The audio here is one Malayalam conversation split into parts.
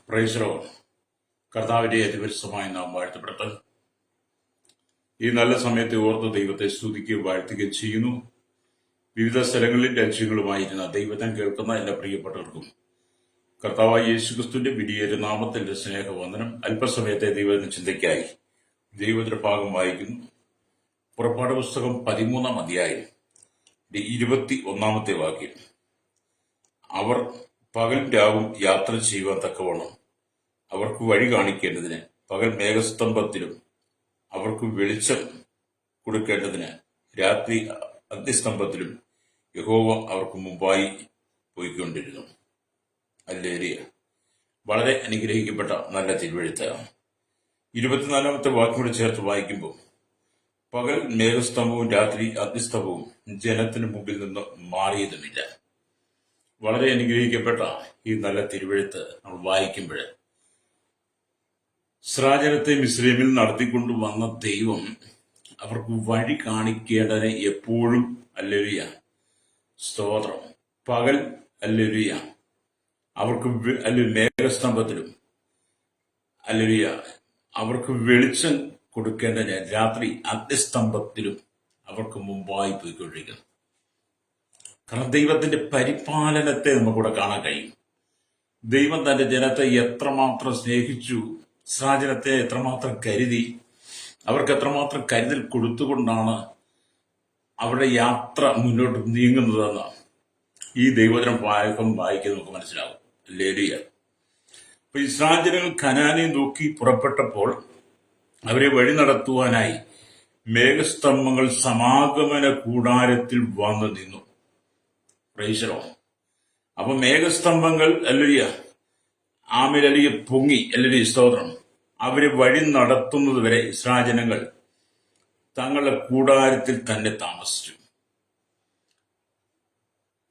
Praise Lord. കർത്താവിന്റെ അതിപരിശുദ്ധമായ നാം വാഴ്ത്തപ്പെടട്ടെ. ഈ നല്ല സമയത്തെ ഓർത്ത് ദൈവത്തെ സ്തുതിക്കുകയും വാഴ്ത്തുകയും ചെയ്യുന്നു. വിവിധ സ്ഥലങ്ങളിൽ രാജ്യങ്ങളുമായിരുന്ന ദൈവത്തെ കേൾക്കുന്ന എല്ലാ പ്രിയപ്പെട്ടവർക്കും കർത്താവായ യേശുക്രിസ്തുവിന്റെ വിടിയേറ്റ നാമത്തിന്റെ സ്നേഹവന്ദനം. അല്പസമയത്തെ ദൈവത്തിന്റെ ചിന്തയ്ക്കായി ദൈവത്തിന്റെ ഭാഗം വായിക്കുന്നു. പുറപ്പാട് പുസ്തകം 13-ാം അധ്യായം 21-ാമത്തെ വാക്യം. അവർ പകൽ രാവും യാത്ര ചെയ്യുവാൻ തക്കവണ്ണം അവർക്ക് വഴി കാണിക്കേണ്ടതിന് പകൽ മേഘസ്തംഭത്തിലും അവർക്ക് വെളിച്ചം കൊടുക്കേണ്ടതിന് രാത്രി അഗ്നിസ്തംഭത്തിലും യഹോവ അവർക്ക് മുമ്പായി പോയിക്കൊണ്ടിരുന്നു. ഹല്ലേലൂയ. വളരെ അനുഗ്രഹിക്കപ്പെട്ട നല്ല തിരുവെഴുത്താണ്. 24-ാമത്തെ വാക്യോട് ചേർത്ത് വായിക്കുമ്പോൾ പകൽ മേഘസ്തംഭവും രാത്രി അഗ്നിസ്തംഭവും ജനത്തിന് മുമ്പിൽ നിന്ന് മാറിയതുമില്ല. വളരെ അനുഗ്രഹിക്കപ്പെട്ട ഈ നല്ല തിരുവെഴുത്ത് നമ്മൾ വായിക്കുമ്പോൾ ഇസ്രായേലിനെ മിസ്രയീമിൽ നടത്തിക്കൊണ്ടു വന്ന ദൈവം അവർക്ക് വഴി കാണിക്കേണ്ടതിന് എപ്പോഴും ഹല്ലേലൂയ സ്തോത്രം പകൽ ഹല്ലേലൂയ അവർക്ക് മേഘസ്തംഭത്തിലും ഹല്ലേലൂയ അവർക്ക് വെളിച്ചം കൊടുക്കേണ്ടതിന് രാത്രി അഗ്നിസ്തംഭത്തിലും അവർക്ക് മുമ്പായി പോയിക്കൊണ്ടിരിക്കുന്നു. കാരണം ദൈവത്തിന്റെ പരിപാലനത്തെ നമുക്കിവിടെ കാണാൻ കഴിയും. ദൈവം തന്റെ ജനത്തെ എത്രമാത്രം സ്നേഹിച്ചു, ഇസ്രായേലിനെ എത്രമാത്രം കരുതി, അവർക്ക് എത്രമാത്രം കരുതൽ കൊടുത്തുകൊണ്ടാണ് അവരുടെ യാത്ര മുന്നോട്ട് നീങ്ങുന്നതെന്ന് ഈ ദൈവവചനം വായിക്കാൻ നമുക്ക് മനസ്സിലാവും. ഹല്ലേലൂയ. അപ്പൊ ഇസ്രായേൽ ജനങ്ങൾ കനാനെ നോക്കി പുറപ്പെട്ടപ്പോൾ അവരെ വഴി നടത്തുവാനായി മേഘസ്തംഭങ്ങൾ സമാഗമന കൂടാരത്തിൽ വന്നു നിന്നു. പ്രൈസലോ. അപ്പൊ മേഘസ്തംഭങ്ങൾ ഹല്ലേലൂയ ആമിലലിയ പൊങ്ങി ഹല്ലേലൂയ സ്തോത്രം അവരെ വഴി നടത്തുന്നത് വരെ ഇസ്രായേൽ ജനങ്ങൾ തങ്ങളുടെ കൂടാരത്തിൽ തന്നെ താമസിച്ചു.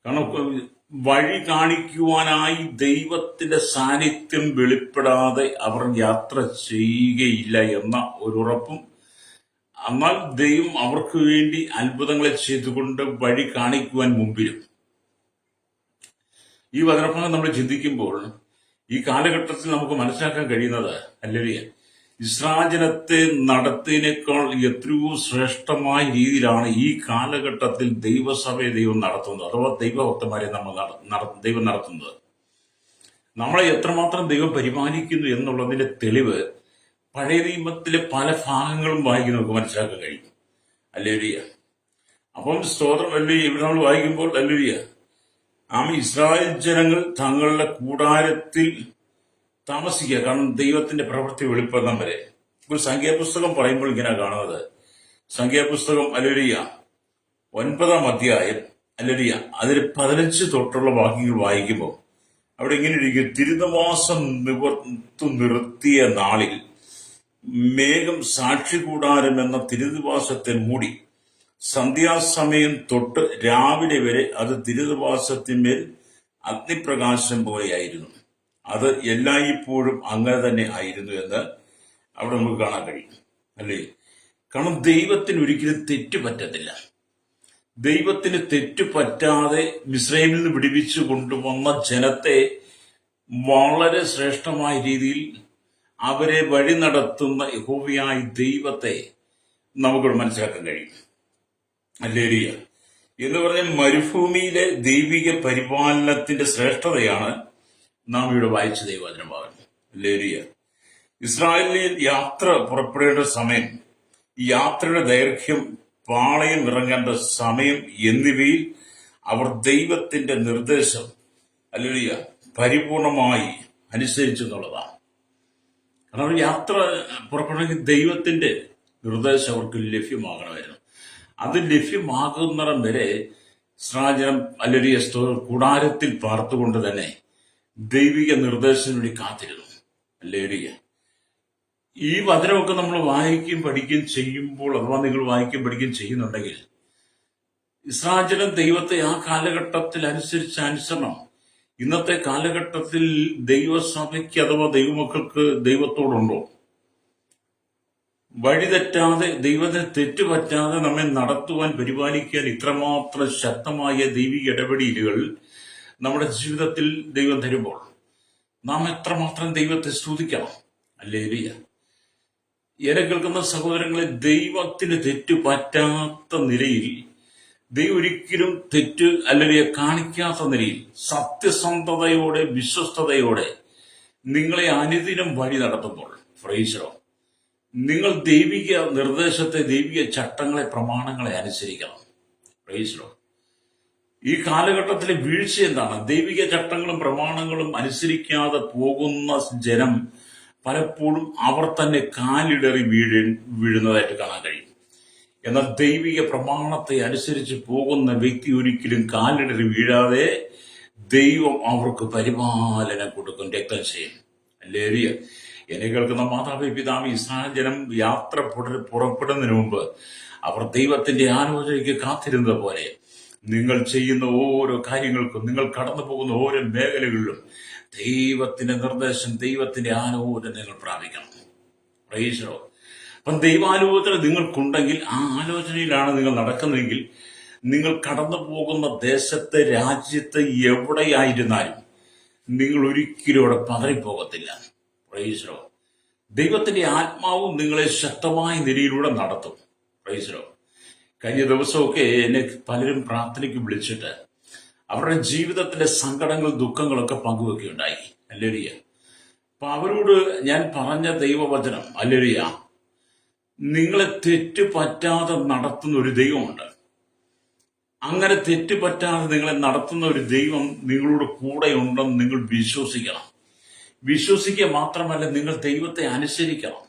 കാരണം വഴി കാണിക്കുവാനായി ദൈവത്തിന്റെ സാന്നിധ്യം വെളിപ്പെടാതെ അവർ യാത്ര ചെയ്യുകയില്ല എന്ന ഒരു ഉറപ്പും, എന്നാൽ ദൈവം അവർക്ക് വേണ്ടി അത്ഭുതങ്ങളെ ചെയ്തുകൊണ്ട് വഴി കാണിക്കുവാൻ മുമ്പിലും. ഈ വചനഭാഗം നമ്മൾ ചിന്തിക്കുമ്പോൾ ഈ കാലഘട്ടത്തിൽ നമുക്ക് മനസ്സിലാക്കാൻ കഴിയുന്നത് ഹല്ലേലൂയ ഇസ്രായേലിനെ നടത്തിയതിനേക്കാൾ എത്രയോ ശ്രേഷ്ഠമായ രീതിയിലാണ് ഈ കാലഘട്ടത്തിൽ ദൈവസഭയെ ദൈവം നടത്തുന്നത്, അഥവാ ദൈവഭക്തന്മാരെ ദൈവം നടത്തുന്നത്. നമ്മളെ എത്രമാത്രം ദൈവം പരിപാലിക്കുന്നു എന്നുള്ളതിന്റെ തെളിവ് പഴയ നിയമത്തിലെ പല ഭാഗങ്ങളും വായിക്കുന്ന നമുക്ക് മനസ്സിലാക്കാൻ കഴിയും. ഹല്ലേലൂയ. അപ്പം സ്തോത്രം ഹല്ലേലൂയ. ഇവിടെ നമ്മൾ വായിക്കുമ്പോൾ ഹല്ലേലൂയ ഇസ്രായേൽ ജനങ്ങൾ തങ്ങളുടെ കൂടാരത്തിൽ താമസിക്കുക. കാരണം ദൈവത്തിന്റെ പ്രവൃത്തി വെളിപ്പെടുന്ന വരെ. ഒരു സംഖ്യാപുസ്തകം പറയുമ്പോൾ ഇങ്ങനെ കാണുന്നത്, സംഖ്യാപുസ്തകം ഹല്ലേലൂയ 9-ാം അധ്യായം ഹല്ലേലൂയ അതിൽ 15 തൊട്ടുള്ള വാക്യങ്ങൾ വായിക്കുമ്പോൾ അവിടെ ഇങ്ങനെ ഇരിക്കും: തിരുനിവാസം നിവർത്തു നിർത്തിയ നാളിൽ മേഘം സാക്ഷി കൂടാരം എന്ന തിരുനിവാസത്തെ മൂടി സന്ധ്യാസമയം തൊട്ട് രാവിലെ വരെ അത് തിരുനിവാസത്തിന്മേൽ അഗ്നിപ്രകാശം പോലെയായിരുന്നു. അത് എല്ലായ്പ്പോഴും അങ്ങനെ തന്നെ ആയിരുന്നു എന്ന് അവിടെ നമുക്ക് കാണാൻ കഴിയും. അല്ലേ? കാരണം ദൈവത്തിന് ഒരിക്കലും തെറ്റ് പറ്റത്തില്ല. ദൈവത്തിന് തെറ്റ് പറ്റാതെ മിസ്രയീമിൽ നിന്ന് വിടുവിച്ചു കൊണ്ടുവന്ന ജനത്തെ വളരെ ശ്രേഷ്ഠമായ രീതിയിൽ അവരെ വഴി നടത്തുന്ന യഹോവയായ ദൈവത്തെ നമുക്കിവിടെ മനസ്സിലാക്കാൻ കഴിയും. ഹല്ലേലൂയ. എന്ന് പറഞ്ഞാൽ മരുഭൂമിയിലെ ദൈവിക പരിപാലനത്തിന്റെ ശ്രേഷ്ഠതയാണ് നാം ഇവിടെ വായിച്ച ദൈവവചനഭാഗം. ഹല്ലേലൂയ. ഇസ്രായേലിൽ യാത്ര പുറപ്പെടേണ്ട സമയം, യാത്രയുടെ ദൈർഘ്യം, പാളയം ഇറങ്ങേണ്ട സമയം എന്നിവയിൽ അവർ ദൈവത്തിന്റെ നിർദ്ദേശം ഹല്ലേലൂയ പരിപൂർണമായി അനുസരിച്ചു എന്നുള്ളതാണ്. കാരണം യാത്ര പുറപ്പെടണമെങ്കിൽ ദൈവത്തിന്റെ നിർദ്ദേശം അവർക്ക് ലഭ്യമാകണമായിരുന്നു. അത് ലഭ്യമാകുന്നിടം വരെ ഇസ്രായേൽ ഹല്ലേലൂയ കൂടാരത്തിൽ പാർത്തുകൊണ്ട് തന്നെ ദൈവിക നിർദ്ദേശത്തിന് വേണ്ടി കാത്തിരുന്നു. ഹല്ലേലൂയ. ഈ വചനമൊക്കെ നമ്മൾ വായിക്കുകയും പഠിക്കുകയും ചെയ്യുമ്പോൾ, അഥവാ നിങ്ങൾ വായിക്കുകയും പഠിക്കുകയും ചെയ്യുന്നുണ്ടെങ്കിൽ ഇസ്രായേൽ ദൈവത്തെ ആ കാലഘട്ടത്തിൽ അനുസരണം ഇന്നത്തെ കാലഘട്ടത്തിൽ ദൈവസഭയ്ക്ക് അഥവാ ദൈവമക്കൾക്ക് ദൈവത്തോടുണ്ടോ? വഴിതെറ്റാതെ ദൈവത്തിന് തെറ്റുപറ്റാതെ നമ്മെ നടത്തുവാൻ പരിപാലിക്കാൻ ഇത്രമാത്രം ശക്തമായ ദൈവിക ഇടപെടലുകൾ നമ്മുടെ ജീവിതത്തിൽ ദൈവം തരുമ്പോൾ നാം എത്രമാത്രം ദൈവത്തെ സ്തുതിക്കണം. ഹല്ലേലൂയ. എന്നെ കേൾക്കുന്ന സഹോദരങ്ങളെ, ദൈവത്തിന് തെറ്റു പറ്റാത്ത നിലയിൽ, ദൈവം ഒരിക്കലും തെറ്റ് അല്ലെങ്കിൽ കാണിക്കാത്ത നിലയിൽ സത്യസന്ധതയോടെ വിശ്വസ്തയോടെ നിങ്ങളെ അനുദിനം വഴി നടത്തുമ്പോൾ, ഫ്രൈസറോ, നിങ്ങൾ ദൈവിക നിർദ്ദേശത്തെ, ദൈവിക ചട്ടങ്ങളെ, പ്രമാണങ്ങളെ അനുസരിക്കണം. ഫ്രൈസറോ, ഈ കാലഘട്ടത്തിലെ വീഴ്ച എന്താണ്? ദൈവിക ചട്ടങ്ങളും പ്രമാണങ്ങളും അനുസരിക്കാതെ പോകുന്ന ജനം പലപ്പോഴും അവർ തന്നെ കാലിടറി വീഴുന്നതായിട്ട് കാണാൻ കഴിയും. എന്നാൽ ദൈവിക പ്രമാണത്തെ അനുസരിച്ച് പോകുന്ന വ്യക്തി ഒരിക്കലും കാലിടറി വീഴാതെ ദൈവം അവർക്ക് പരിപാലനം കൊടുക്കും, രക്തം ചെയ്യും. ഹല്ലേലൂയ. എന്നെ കേൾക്കുന്ന മാതാവേ, പിതാവേ, ഇസ്രായേൽ ജനം യാത്ര പുറപ്പെടുന്നതിന് മുമ്പ് അവർ ദൈവത്തിന്റെ ആലോചനയ്ക്ക് കാത്തിരുന്നത് പോലെ നിങ്ങൾ ചെയ്യുന്ന ഓരോ കാര്യങ്ങൾക്കും, നിങ്ങൾ കടന്നു പോകുന്ന ഓരോ മേഖലകളിലും ദൈവത്തിന്റെ നിർദ്ദേശം, ദൈവത്തിന്റെ ആലോചന നിങ്ങൾ പ്രാപിക്കണം. പ്രൈസോ. അപ്പം ദൈവാലോചന നിങ്ങൾക്കുണ്ടെങ്കിൽ, ആ ആലോചനയിലാണ് നിങ്ങൾ നടക്കുന്നതെങ്കിൽ, നിങ്ങൾ കടന്നു പോകുന്ന ദേശത്ത്, രാജ്യത്ത് എവിടെയായിരുന്നാലും നിങ്ങൾ ഒരിക്കലും അവിടെ പതറിപ്പോകത്തില്ല. പ്രൈസോ. ദൈവത്തിന്റെ ആത്മാവും നിങ്ങളെ ശക്തമായ നിലയിലൂടെ നടത്തും. പ്രൈസോ. കഴിഞ്ഞ ദിവസമൊക്കെ എന്നെ പലരും പ്രാർത്ഥനയ്ക്ക് വിളിച്ചിട്ട് അവരുടെ ജീവിതത്തിലെ സങ്കടങ്ങളും ദുഃഖങ്ങളൊക്കെ പങ്കുവെക്കുകയുണ്ടായി. ഹല്ലേലൂയ. അപ്പൊ അവരോട് ഞാൻ പറഞ്ഞ ദൈവവചനം, ഹല്ലേലൂയ, നിങ്ങളെ തെറ്റ് പറ്റാതെ നടത്തുന്ന ഒരു ദൈവമുണ്ട്. അങ്ങനെ തെറ്റ് പറ്റാതെ നിങ്ങളെ നടത്തുന്ന ഒരു ദൈവം നിങ്ങളോട് കൂടെ ഉണ്ടെന്ന് നിങ്ങൾ വിശ്വസിക്കണം. വിശ്വസിക്കുക മാത്രമല്ല, നിങ്ങൾ ദൈവത്തെ അനുസരിക്കണം.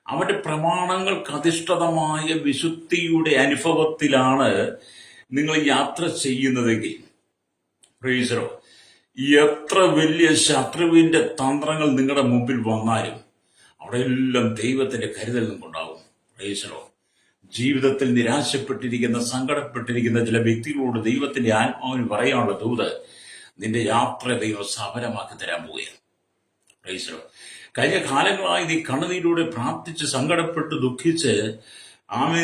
അവന്റെ പ്രമാണങ്ങൾക്ക് അധിഷ്ഠിതമായ വിശുദ്ധിയുടെ അനുഭവത്തിലാണ് നിങ്ങൾ യാത്ര ചെയ്യുന്നതെങ്കിൽ, പ്രൈസറോ, എത്ര വലിയ ശത്രുവിന്റെ തന്ത്രങ്ങൾ നിങ്ങളുടെ മുമ്പിൽ വന്നാലും അവിടെ എല്ലാം ദൈവത്തിന്റെ കരുതൽ നിങ്ങൾക്കുണ്ടാവും. പ്രൈസറോ. ജീവിതത്തിൽ നിരാശപ്പെട്ടിരിക്കുന്ന, സങ്കടപ്പെട്ടിരിക്കുന്ന ചില വ്യക്തികളോട് ദൈവത്തിന്റെ ആത്മാവിന് പറയാനുള്ള ദൂത്, നിന്റെ യാത്ര ദൈവം സഫലമാക്കി തരാൻ പോവുകയാണ്. പ്രൈസറോ. കഴിഞ്ഞ കാലങ്ങളായി നീ കണ്ണുനീരിലൂടെ പ്രാർത്ഥിച്ച്, സങ്കടപ്പെട്ട്, ദുഃഖിച്ച്,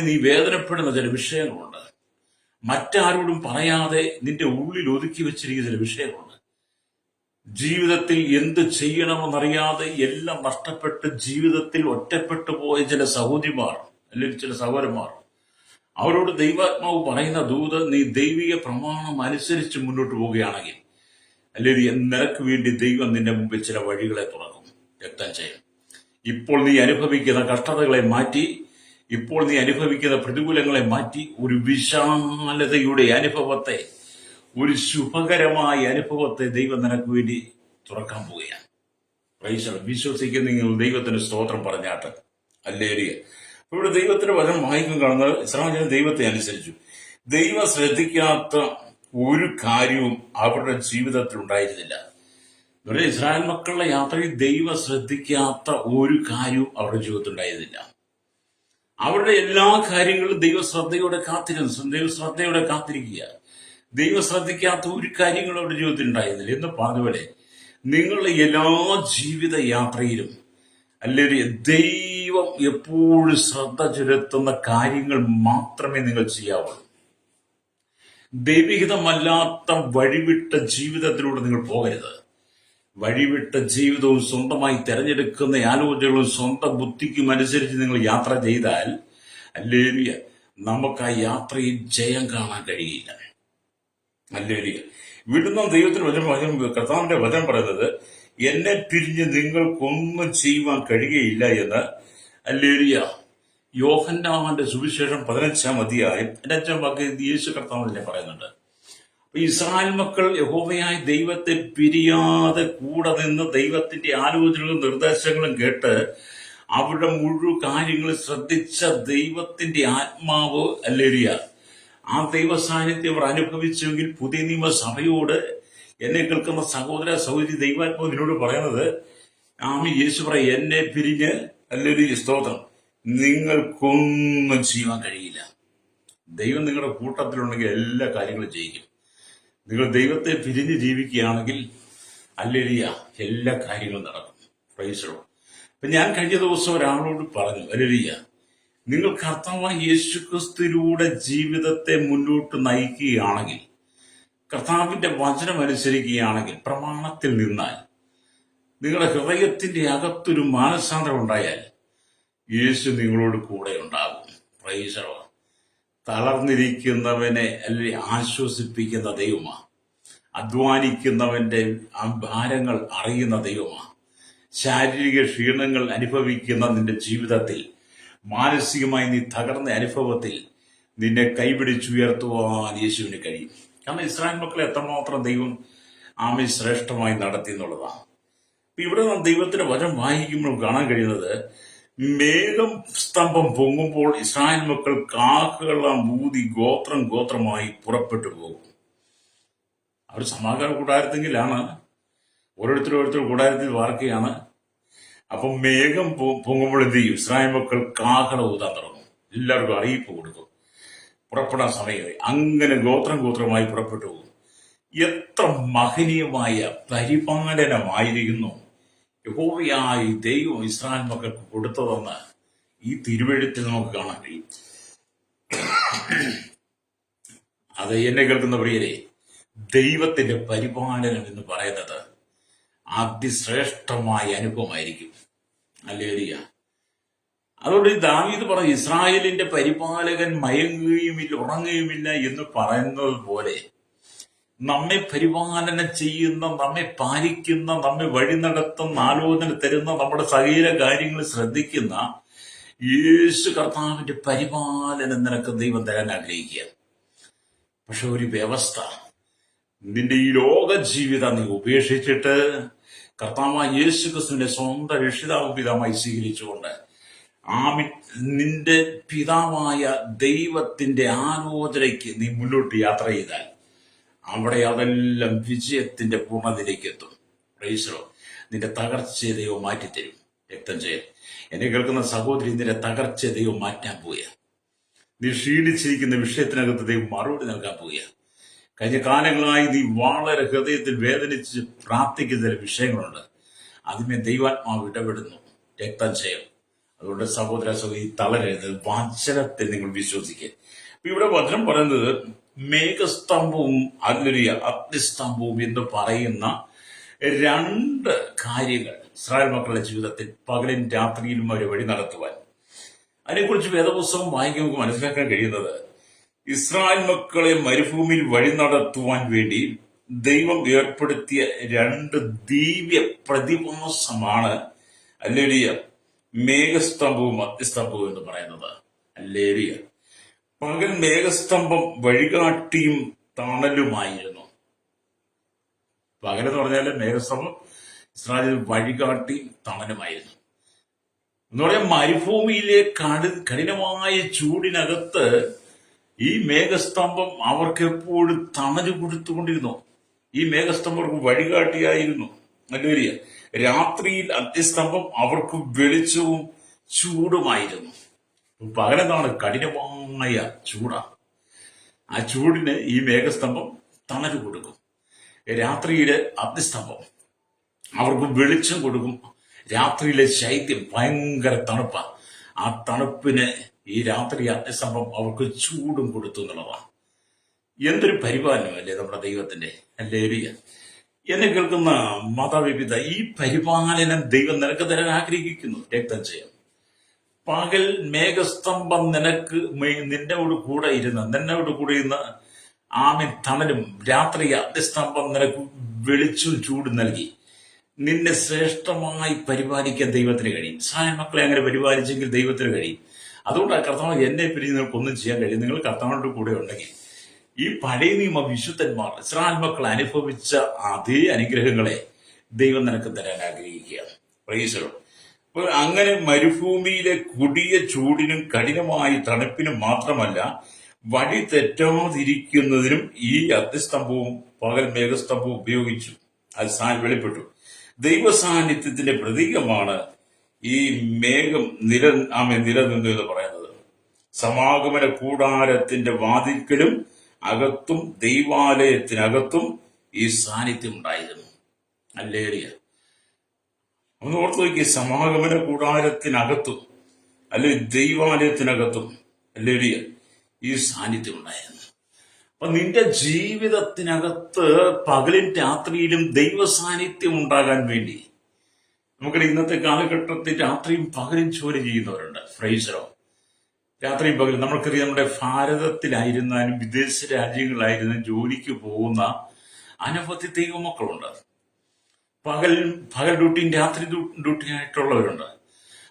നീ വേദനപ്പെടുന്ന ചില വിഷയങ്ങളുണ്ട്. മറ്റാരോടും പറയാതെ നിന്റെ ഉള്ളിൽ ഒതുക്കി വെച്ചിരിക്കുന്ന ചില വിഷയങ്ങളുണ്ട്. ജീവിതത്തിൽ എന്ത് ചെയ്യണമെന്നറിയാതെ എല്ലാം നഷ്ടപ്പെട്ട് ജീവിതത്തിൽ ഒറ്റപ്പെട്ടു പോയ ചില സഹോദരിമാർ അല്ലെങ്കിൽ ചില സഹോദരന്മാർ, അവരോട് ദൈവാത്മാവ് പറയുന്ന ദൂത്, നീ ദൈവിക പ്രമാണം അനുസരിച്ച് മുന്നോട്ട് പോവുകയാണെങ്കിൽ, അല്ലെങ്കിൽ നിനക്ക് വേണ്ടി ദൈവം നിന്റെ മുമ്പിൽ ചില വഴികളെ തുറക്കും, രക്തം ചെയ്യും. ഇപ്പോൾ നീ അനുഭവിക്കുന്ന കഷ്ടതകളെ മാറ്റി, ഇപ്പോൾ നീ അനുഭവിക്കുന്ന പ്രതികൂലങ്ങളെ മാറ്റി ഒരു വിശാലതയുടെ അനുഭവത്തെ, ഒരു ശുഭകരമായ അനുഭവത്തെ ദൈവം നിനക്ക് വേണ്ടി തുറക്കാൻ പോവുകയാണ്. പ്രൈസ്. വിശ്വസിക്കുന്ന നിങ്ങൾ ദൈവത്തിന് സ്തോത്രം പറഞ്ഞാട്ട്. ഹല്ലേലൂയ. ഇവിടെ ദൈവത്തിന്റെ വചനം വായിക്കും കാണുന്നത്, ഇസ്രായേൽ ദൈവത്തെ അനുസരിച്ചു. ദൈവം ശ്രദ്ധിക്കാത്ത ഒരു കാര്യവും അവരുടെ ജീവിതത്തിൽ ഉണ്ടായിരുന്നില്ല. ഇസ്രായേൽ മക്കളുടെ യാത്രയിൽ ദൈവം ശ്രദ്ധിക്കാത്ത ഒരു കാര്യവും അവരുടെ ജീവിതത്തിൽ ഉണ്ടായിരുന്നില്ല. അവരുടെ എല്ലാ കാര്യങ്ങളും ദൈവശ്രദ്ധയോടെ കാത്തിരിക്കുക. ദൈവം ശ്രദ്ധിക്കാത്ത ഒരു കാര്യങ്ങളും അവരുടെ ജീവിതത്തിൽ ഉണ്ടായിരുന്നില്ല. എന്ന് പറഞ്ഞതുപോലെ നിങ്ങളുടെ എല്ലാ ജീവിത യാത്രയിലും അല്ലെങ്കിൽ ദൈവം എപ്പോഴും ശ്രദ്ധ ചെലുത്തുന്ന കാര്യങ്ങൾ മാത്രമേ നിങ്ങൾ ചെയ്യാവുള്ളൂ. ദൈവഹിതമല്ലാത്ത വഴിവിട്ട ജീവിതത്തിലൂടെ നിങ്ങൾ പോകരുത്. വഴിവിട്ട ജീവിതവും സ്വന്തമായി തെരഞ്ഞെടുക്കുന്ന ആലോചനകളും സ്വന്തം ബുദ്ധിക്കും അനുസരിച്ച് നിങ്ങൾ യാത്ര ചെയ്താൽ, ഹല്ലേലൂയ, നമുക്ക് ആ യാത്രയിൽ ജയം കാണാൻ കഴിയില്ല. ഹല്ലേലൂയ. വിടുന്ന ദൈവത്തിന് വചനം, കർത്താവിന്റെ വചനം പറയുന്നത്, എന്നെ പിരിഞ്ഞ് നിങ്ങൾക്കൊന്നും ചെയ്യുവാൻ കഴിയുകയില്ല എന്ന്. ഹല്ലേലൂയ. യോഹന്നാന്റെ സുവിശേഷം 15-ാം അധ്യായം 5-ാം വാക്യം യേശു കർത്താവ് തന്നെ പറയുന്നുണ്ട്. ഇസ്രായേൽ മക്കൾ യഹോവയായ ദൈവത്തെ പിരിയാതെ കൂടെ നിന്ന് ദൈവത്തിന്റെ ആലോചനകളും നിർദ്ദേശങ്ങളും കേട്ട് അവരുടെ മുഴുവൻ കാര്യങ്ങൾ ശ്രദ്ധിച്ച ദൈവത്തിന്റെ ആത്മാവ്, ഹല്ലേലൂയ, ആ ദൈവ സാന്നിധ്യം അവർ അനുഭവിച്ചെങ്കിൽ പുതിയ നിയമസഭയോട്, എന്നെ കേൾക്കുന്ന സഹോദര സഹോദരി, ദൈവാത്മാവ് ഇതിനോട് പറയുന്നത്, യേശു പറയും, എന്നെ പിരിഞ്ഞ്, ഹല്ലേലൂയ, സ്തോത്രം, നിങ്ങൾക്കൊന്നും ചെയ്യാൻ കഴിയില്ല. ദൈവം നിങ്ങളുടെ കൂട്ടത്തിലുണ്ടെങ്കിൽ എല്ലാ കാര്യങ്ങളും ചെയ്യിക്കും. നിങ്ങൾ ദൈവത്തെ പിരിഞ്ഞ് ജീവിക്കുകയാണെങ്കിൽ, ഹല്ലേലൂയ, എല്ലാ കാര്യങ്ങളും നടക്കും. Praise the Lord. അപ്പൊ ഞാൻ കഴിഞ്ഞ ദിവസം ഒരാളോട് പറഞ്ഞു, ഹല്ലേലൂയ, നിങ്ങൾ കർത്താവായ യേശുക്രിസ്തുവിലൂടെ ജീവിതത്തെ മുന്നോട്ട് നയിക്കുകയാണെങ്കിൽ, കർത്താവിന്റെ വചനം അനുസരിക്കുകയാണെങ്കിൽ, പ്രമാണത്തിൽ നിന്നാൽ, നിങ്ങളുടെ ഹൃദയത്തിന്റെ അകത്തൊരു മാനസാന്തരം ഉണ്ടായാൽ യേശു നിങ്ങളോട് കൂടെ ഉണ്ടാകും. Praise the Lord. തളർന്നിരിക്കുന്നവനെ അല്ലെങ്കിൽ ആശ്വസിപ്പിക്കുന്ന ദൈവമാണ്. അധ്വാനിക്കുന്നവന്റെ ആ ഭാരങ്ങൾ അറിയുന്ന ദൈവമാണ്. ശാരീരിക ക്ഷീണങ്ങൾ അനുഭവിക്കുന്ന നിന്റെ ജീവിതത്തിൽ, മാനസികമായി നീ തകർന്ന അനുഭവത്തിൽ നിന്നെ കൈപിടിച്ചുയർത്തുവാൻ യേശുവിന് കഴിയും. കാരണം ഇസ്രായേൽ മക്കളെ എത്രമാത്രം ദൈവം ശ്രേഷ്ഠമായി നടത്തി എന്നുള്ളതാണ്. ഇവിടെ നാം ദൈവത്തിന്റെ വചനം വായിക്കുമ്പോൾ കാണാൻ കഴിയുന്നത്, മേഘം സ്തംഭം പൊങ്ങുമ്പോൾ ഇസ്രായേൽ മക്കൾ കാഹളം ഊതി ഗോത്രം ഗോത്രമായി പുറപ്പെട്ടു പോകും. അവർ സമാഗമന കൂടാരത്തെങ്കിലാണ്, ഓരോരുത്തർ കൂടാരത്തിൽ വാർക്കുകയാണ്. അപ്പം മേഘം പൊങ്ങുമ്പോൾ എന്ത് ചെയ്യും? ഇസ്രായേൽ മക്കൾ കാഹളം ഊതാൻ തുടങ്ങും. എല്ലാവർക്കും അറിയിപ്പ് കൊടുക്കും, പുറപ്പെടാൻ സമയമായി. അങ്ങനെ ഗോത്രമായി പുറപ്പെട്ടു പോകും. എത്ര മഹനീയമായ പരിപാലനമായിരിക്കുന്നു യഹോവയായ ദൈവം ഇസ്രായേൽ മക്കൾക്ക് കൊടുത്തതെന്ന് ഈ തിരുവെഴുത്തിൽ നമുക്ക് കാണാൻ കഴിയും. അത് എന്നെ കേൾക്കുന്ന പ്രിയരെ, ദൈവത്തിന്റെ പരിപാലനം എന്ന് പറയുന്നത് അതിശ്രേഷ്ഠമായ അനുഭവമായിരിക്കും. ഹല്ലേലൂയ. അതുകൊണ്ട് ദാവീദ് പറഞ്ഞു, ഇസ്രായേലിന്റെ പരിപാലകൻ മയങ്ങുകയുമില്ല ഉറങ്ങുകയുമില്ല എന്ന് പറയുന്നത് പോലെ നമ്മെ പരിപാലനം ചെയ്യുന്ന, നമ്മെ പാലിക്കുന്ന, നമ്മെ വഴി നടത്തുന്ന, ആലോചന തരുന്ന, നമ്മുടെ സകല കാര്യങ്ങൾ ശ്രദ്ധിക്കുന്ന യേശു കർത്താവിന്റെ പരിപാലനം നിനക്ക് ദൈവം തരാൻ ആഗ്രഹിക്കുക. പക്ഷെ ഒരു വ്യവസ്ഥ, നിന്റെ ഈ ലോക ജീവിതം നീ ഉപേക്ഷിച്ചിട്ട് കർത്താവായ യേശു ക്രിസ്തുവിന്റെ സ്വന്തം രക്ഷിതാവും പിതാവായി സ്വീകരിച്ചുകൊണ്ട് നിന്റെ പിതാവായ ദൈവത്തിന്റെ ആലോചനയ്ക്ക് നീ മുന്നോട്ട് യാത്ര ചെയ്താൽ അവിടെ അതെല്ലാം വിജയത്തിന്റെ പൂർണ്ണതയിലേക്ക് എത്തും. Praise the Lord. നിന്റെ തകർച്ചയെ ദൈവം മാറ്റിത്തരും. രക്തം ചെയ്യാൻ എന്നെ കേൾക്കുന്ന സഹോദരി, നിന്റെ തകർച്ചയെ ദൈവം മാറ്റാൻ പോവുക. നീ ക്ഷീണിച്ചിരിക്കുന്ന വിഷയത്തിനകത്ത് ദൈവം മറുപടി നൽകാൻ പോവുക. കഴിഞ്ഞ കാലങ്ങളായി നീ വളരെ ഹൃദയത്തിൽ വേദനിച്ച് പ്രാർത്ഥിക്കുന്ന ചില വിഷയങ്ങളുണ്ട്. അതിനെ ദൈവാത്മാവ് ഇടപെടുന്നു. രക്തം ചെയ്യാം. അതുകൊണ്ട് സഹോദര സഹോദരി, തളരരുത്. വചനത്തിൽ നിങ്ങൾ വിശ്വസിക്കുക. ഇവിടെ വചനം പറയുന്നത് മേഘസ്തംഭവും അഗ്നിസ്തംഭവും എന്ന് പറയുന്ന രണ്ട് കാര്യങ്ങൾ ഇസ്രായേൽ മക്കളുടെ ജീവിതത്തിൽ പകലും രാത്രിയിലും അവരെ വഴി നടത്തുവാൻ. അതിനെക്കുറിച്ച് വേദപുസ്തകം വായിക്കാൻ നമുക്ക് മനസ്സിലാക്കാൻ കഴിയുന്നത്, ഇസ്രായേൽ മക്കളെ മരുഭൂമിയിൽ വഴി നടത്തുവാൻ വേണ്ടി ദൈവം ഏർപ്പെടുത്തിയ രണ്ട് ദിവ്യ പ്രതിഭാസമാണ് ഹല്ലേലൂയ മേഘസ്തംഭവും അഗ്നിസ്തംഭവും എന്ന് പറയുന്നത്. ഹല്ലേലൂയ. പകൽ മേഘസ്തംഭം വഴികാട്ടിയും തണലുമായിരുന്നു. പകലെന്ന് പറഞ്ഞാൽ മേഘസ്തംഭം ഇസ്രായേൽ വഴികാട്ടി തണലുമായിരുന്നു എന്ന് പറയാൻ, മരുഭൂമിയിലെ കഠിനമായ ചൂടിനകത്ത് ഈ മേഘസ്തംഭം അവർക്ക് എപ്പോഴും തണല് കൊടുത്തുകൊണ്ടിരുന്നു. ഈ മേഘസ്തംഭം അവർക്ക് വഴികാട്ടിയായിരുന്നു. ഹല്ലേലൂയ. രാത്രിയിൽ അഗ്നിസ്തംഭം അവർക്ക് വെളിച്ചവും ചൂടുമായിരുന്നു. പകലെന്താണ്? കഠിനമായ ചൂടാണ്. ആ ചൂടിന് ഈ മേഘസ്തംഭം തണല് കൊടുക്കും. രാത്രിയിലെ അഗ്നിസ്തംഭം അവർക്ക് വെളിച്ചം കൊടുക്കും. രാത്രിയിലെ ശൈത്യം ഭയങ്കര തണുപ്പാണ്. ആ തണുപ്പിന് ഈ രാത്രി അഗ്നിസ്തംഭം അവർക്ക് ചൂടും കൊടുത്തു എന്നുള്ളതാണ്. എന്തൊരു പരിപാലനമല്ലേ നമ്മുടെ ദൈവത്തിന്റെ. ഹല്ലേലൂയ. എന്നെ കേൾക്കുന്ന മാതാപിതാ, ഈ പരിപാലനം ദൈവം നിനക്ക് തരാൻ ആഗ്രഹിക്കുന്നു. രക്തം ചെയ്യാം. പകൽ മേഘസ്തംഭം നിന്നോട് കൂടെ ഇരുന്ന് തണലും, രാത്രി അഗ്നിസ്തംഭം നിനക്ക് വെളിച്ചവും ചൂടും നൽകി നിന്നെ ശ്രേഷ്ഠമായി പരിപാലിക്കാൻ ദൈവത്തിന് കഴിയും. ഇസ്രായേൽ മക്കളെ അങ്ങനെ പരിപാലിച്ചെങ്കിൽ ദൈവത്തിന് കഴിയും. അതുകൊണ്ടാണ് കർത്താവ്, എന്നെ പിരിഞ്ഞ് നിങ്ങൾക്കൊന്നും ചെയ്യാൻ കഴിയും, നിങ്ങൾ കർത്താവിന്റെ കൂടെ ഉണ്ടെങ്കിൽ. ഈ പഴയ നിയമ വിശുദ്ധന്മാർ ഇസ്രായേൽ മക്കൾ അനുഭവിച്ച അതേ അനുഗ്രഹങ്ങളെ ദൈവം നിനക്ക് തരാൻ ആഗ്രഹിക്കുകയാണ്. Praise the Lord. അപ്പോൾ അങ്ങനെ മരുഭൂമിയിലെ കൊടിയ ചൂടിനും കഠിനമായ തണുപ്പിനും മാത്രമല്ല, വഴി തെറ്റാതിരിക്കുന്നതിനും ഈ അഗ്നിസ്തംഭവും പകൽ മേഘസ്തംഭവും ഉപയോഗിച്ചു. അത് വെളിപ്പെട്ടു. ദൈവസാന്നിധ്യത്തിന്റെ പ്രതീകമാണ് ഈ മേഘം നിലനിന്നു എന്ന് പറയുന്നത്. സമാഗമന കൂടാരത്തിന്റെ വാതിൽക്കലും അകത്തും ദൈവാലയത്തിനകത്തും ഈ സാന്നിധ്യം ഉണ്ടായിരുന്നു. ഹല്ലേലൂയ. ഒന്ന് ഓർത്തു നോക്കി, സമാഗമന കൂടാരത്തിനകത്തും അല്ലെങ്കിൽ ദൈവാലയത്തിനകത്തും ഹല്ലേലൂയ ഈ സാന്നിധ്യം ഉണ്ടായിരുന്നു. അപ്പൊ നിന്റെ ജീവിതത്തിനകത്ത് പകലും രാത്രിയിലും ദൈവ സാന്നിധ്യം ഉണ്ടാകാൻ വേണ്ടി നമുക്കറിയാം ഇന്നത്തെ കാലഘട്ടത്തിൽ രാത്രിയും പകലും ജോലി ചെയ്യുന്നവരുണ്ട്. ഫ്രൈസറോ രാത്രിയും പകലും നമുക്കറിയാം. നമ്മുടെ ഭാരതത്തിലായിരുന്നാലും വിദേശ രാജ്യങ്ങളായിരുന്നാലും ജോലിക്ക് പോകുന്ന അനവധി ദൈവമക്കളുണ്ട്. പകൽ പകൽ ഡ്യൂട്ടിയും രാത്രി ഡ്യൂട്ടിയും ആയിട്ടുള്ളവരുണ്ട്.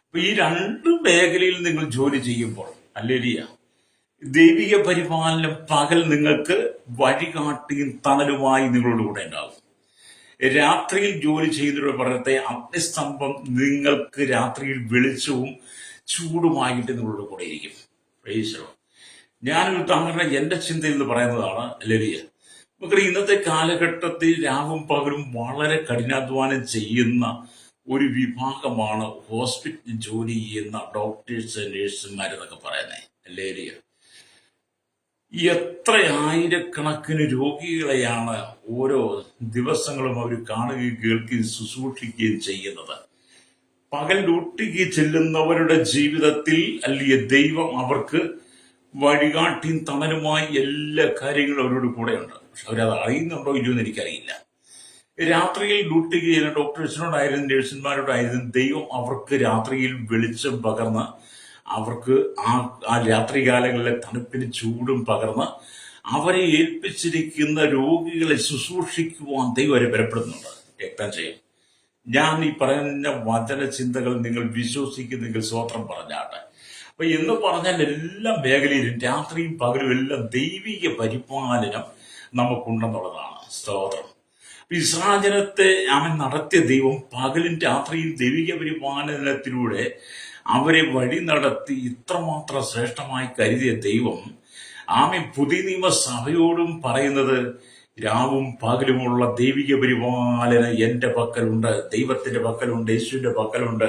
അപ്പൊ ഈ രണ്ട് മേഖലയിൽ നിങ്ങൾ ജോലി ചെയ്യുമ്പോൾ അല്ലേലിയ ദൈവിക പരിപാലനം പകൽ നിങ്ങൾക്ക് വഴികാട്ടിയും തണലുമായി നിങ്ങളുടെ കൂടെ ഉണ്ടാകും. രാത്രിയിൽ ജോലി ചെയ്യുന്നവരുടെ പറയത്തെ അഗ്നിസ്തംഭം നിങ്ങൾക്ക് രാത്രിയിൽ വെളിച്ചവും ചൂടുമായിട്ട് നിങ്ങളുടെ കൂടെ ഇരിക്കും. പ്രൈസ്. ഞാനൊരു ഉദാഹരണം എന്റെ ചിന്തയിൽ നിന്ന് പറയുന്നതാണ്. അല്ലേലിയ നമുക്കറിയാം ഇന്നത്തെ കാലഘട്ടത്തിൽ രാവും പകലും വളരെ കഠിനാധ്വാനം ചെയ്യുന്ന ഒരു വിഭാഗമാണ് ഹോസ്പിറ്റലിൽ ജോലി ചെയ്യുന്ന ഡോക്ടേഴ്സ്, നേഴ്സുമാരെന്നൊക്കെ പറയുന്നത്. അല്ലേലിയ എത്ര ആയിരക്കണക്കിന് രോഗികളെയാണ് ഓരോ ദിവസങ്ങളും അവർ കാണുകയും കേൾക്കുകയും ശുശ്രൂഷിക്കുകയും ചെയ്യുന്നത്. പകൽ ഡ്യൂട്ടിക്ക് ചെല്ലുന്നവരുടെ ജീവിതത്തിൽ അല്ലെങ്കിൽ ദൈവം അവർക്ക് വഴികാട്ടിയും തണലുമായി എല്ലാ കാര്യങ്ങളും അവരോട് കൂടെയുണ്ട്. പക്ഷെ അവരത് അറിയുന്നുണ്ടോ ഇല്ലയോ എന്ന് എനിക്കറിയില്ല. രാത്രിയിൽ ഡ്യൂട്ടിക്ക് ചെയ്യുന്ന ഡോക്ടേഴ്സിനോടായിരുന്നു, നഴ്സുമാരോടായിരുന്നു ദൈവം അവർക്ക് രാത്രിയിൽ വെളിച്ചം പകർന്ന് അവർക്ക് ആ രാത്രികാലങ്ങളിലെ തണുപ്പിന് ചൂടും പകർന്ന് അവരെ ഏൽപ്പിച്ചിരിക്കുന്ന രോഗികളെ ശുശ്രൂഷിക്കുവാൻ ദൈവം അവരെ ബലപ്പെടുന്നുണ്ട്. രക്തം ചെയ്യും. ഞാൻ ഈ പറയുന്ന വചന ചിന്തകൾ നിങ്ങൾ വിശ്വസിക്കുന്നെങ്കിൽ സ്വോത്രം പറഞ്ഞാട്ടെ. അപ്പൊ എന്ന് പറഞ്ഞാൽ എല്ലാ മേഖലയിലും രാത്രിയും പകലും എല്ലാം ദൈവിക പരിപാലനം നമുക്കുണ്ടെന്നുള്ളതാണ്. സ്തോത്രം. ഇസ്രായേലത്തെ അവൻ നടത്തിയ ദൈവം പകലും രാത്രിയും ദൈവിക പരിപാലനത്തിലൂടെ അവരെ വഴി നടത്തി ഇത്രമാത്രം ശ്രേഷ്ഠമായി കരുതിയ ദൈവം ആമേൻ പുതിയ നിയമസഭയോടും പറയുന്നത് രാവും പകലുമുള്ള ദൈവിക പരിപാലനം എന്റെ പക്കലുണ്ട്, ദൈവത്തിന്റെ പക്കലുണ്ട്, യേശുവിന്റെ പക്കലുണ്ട്.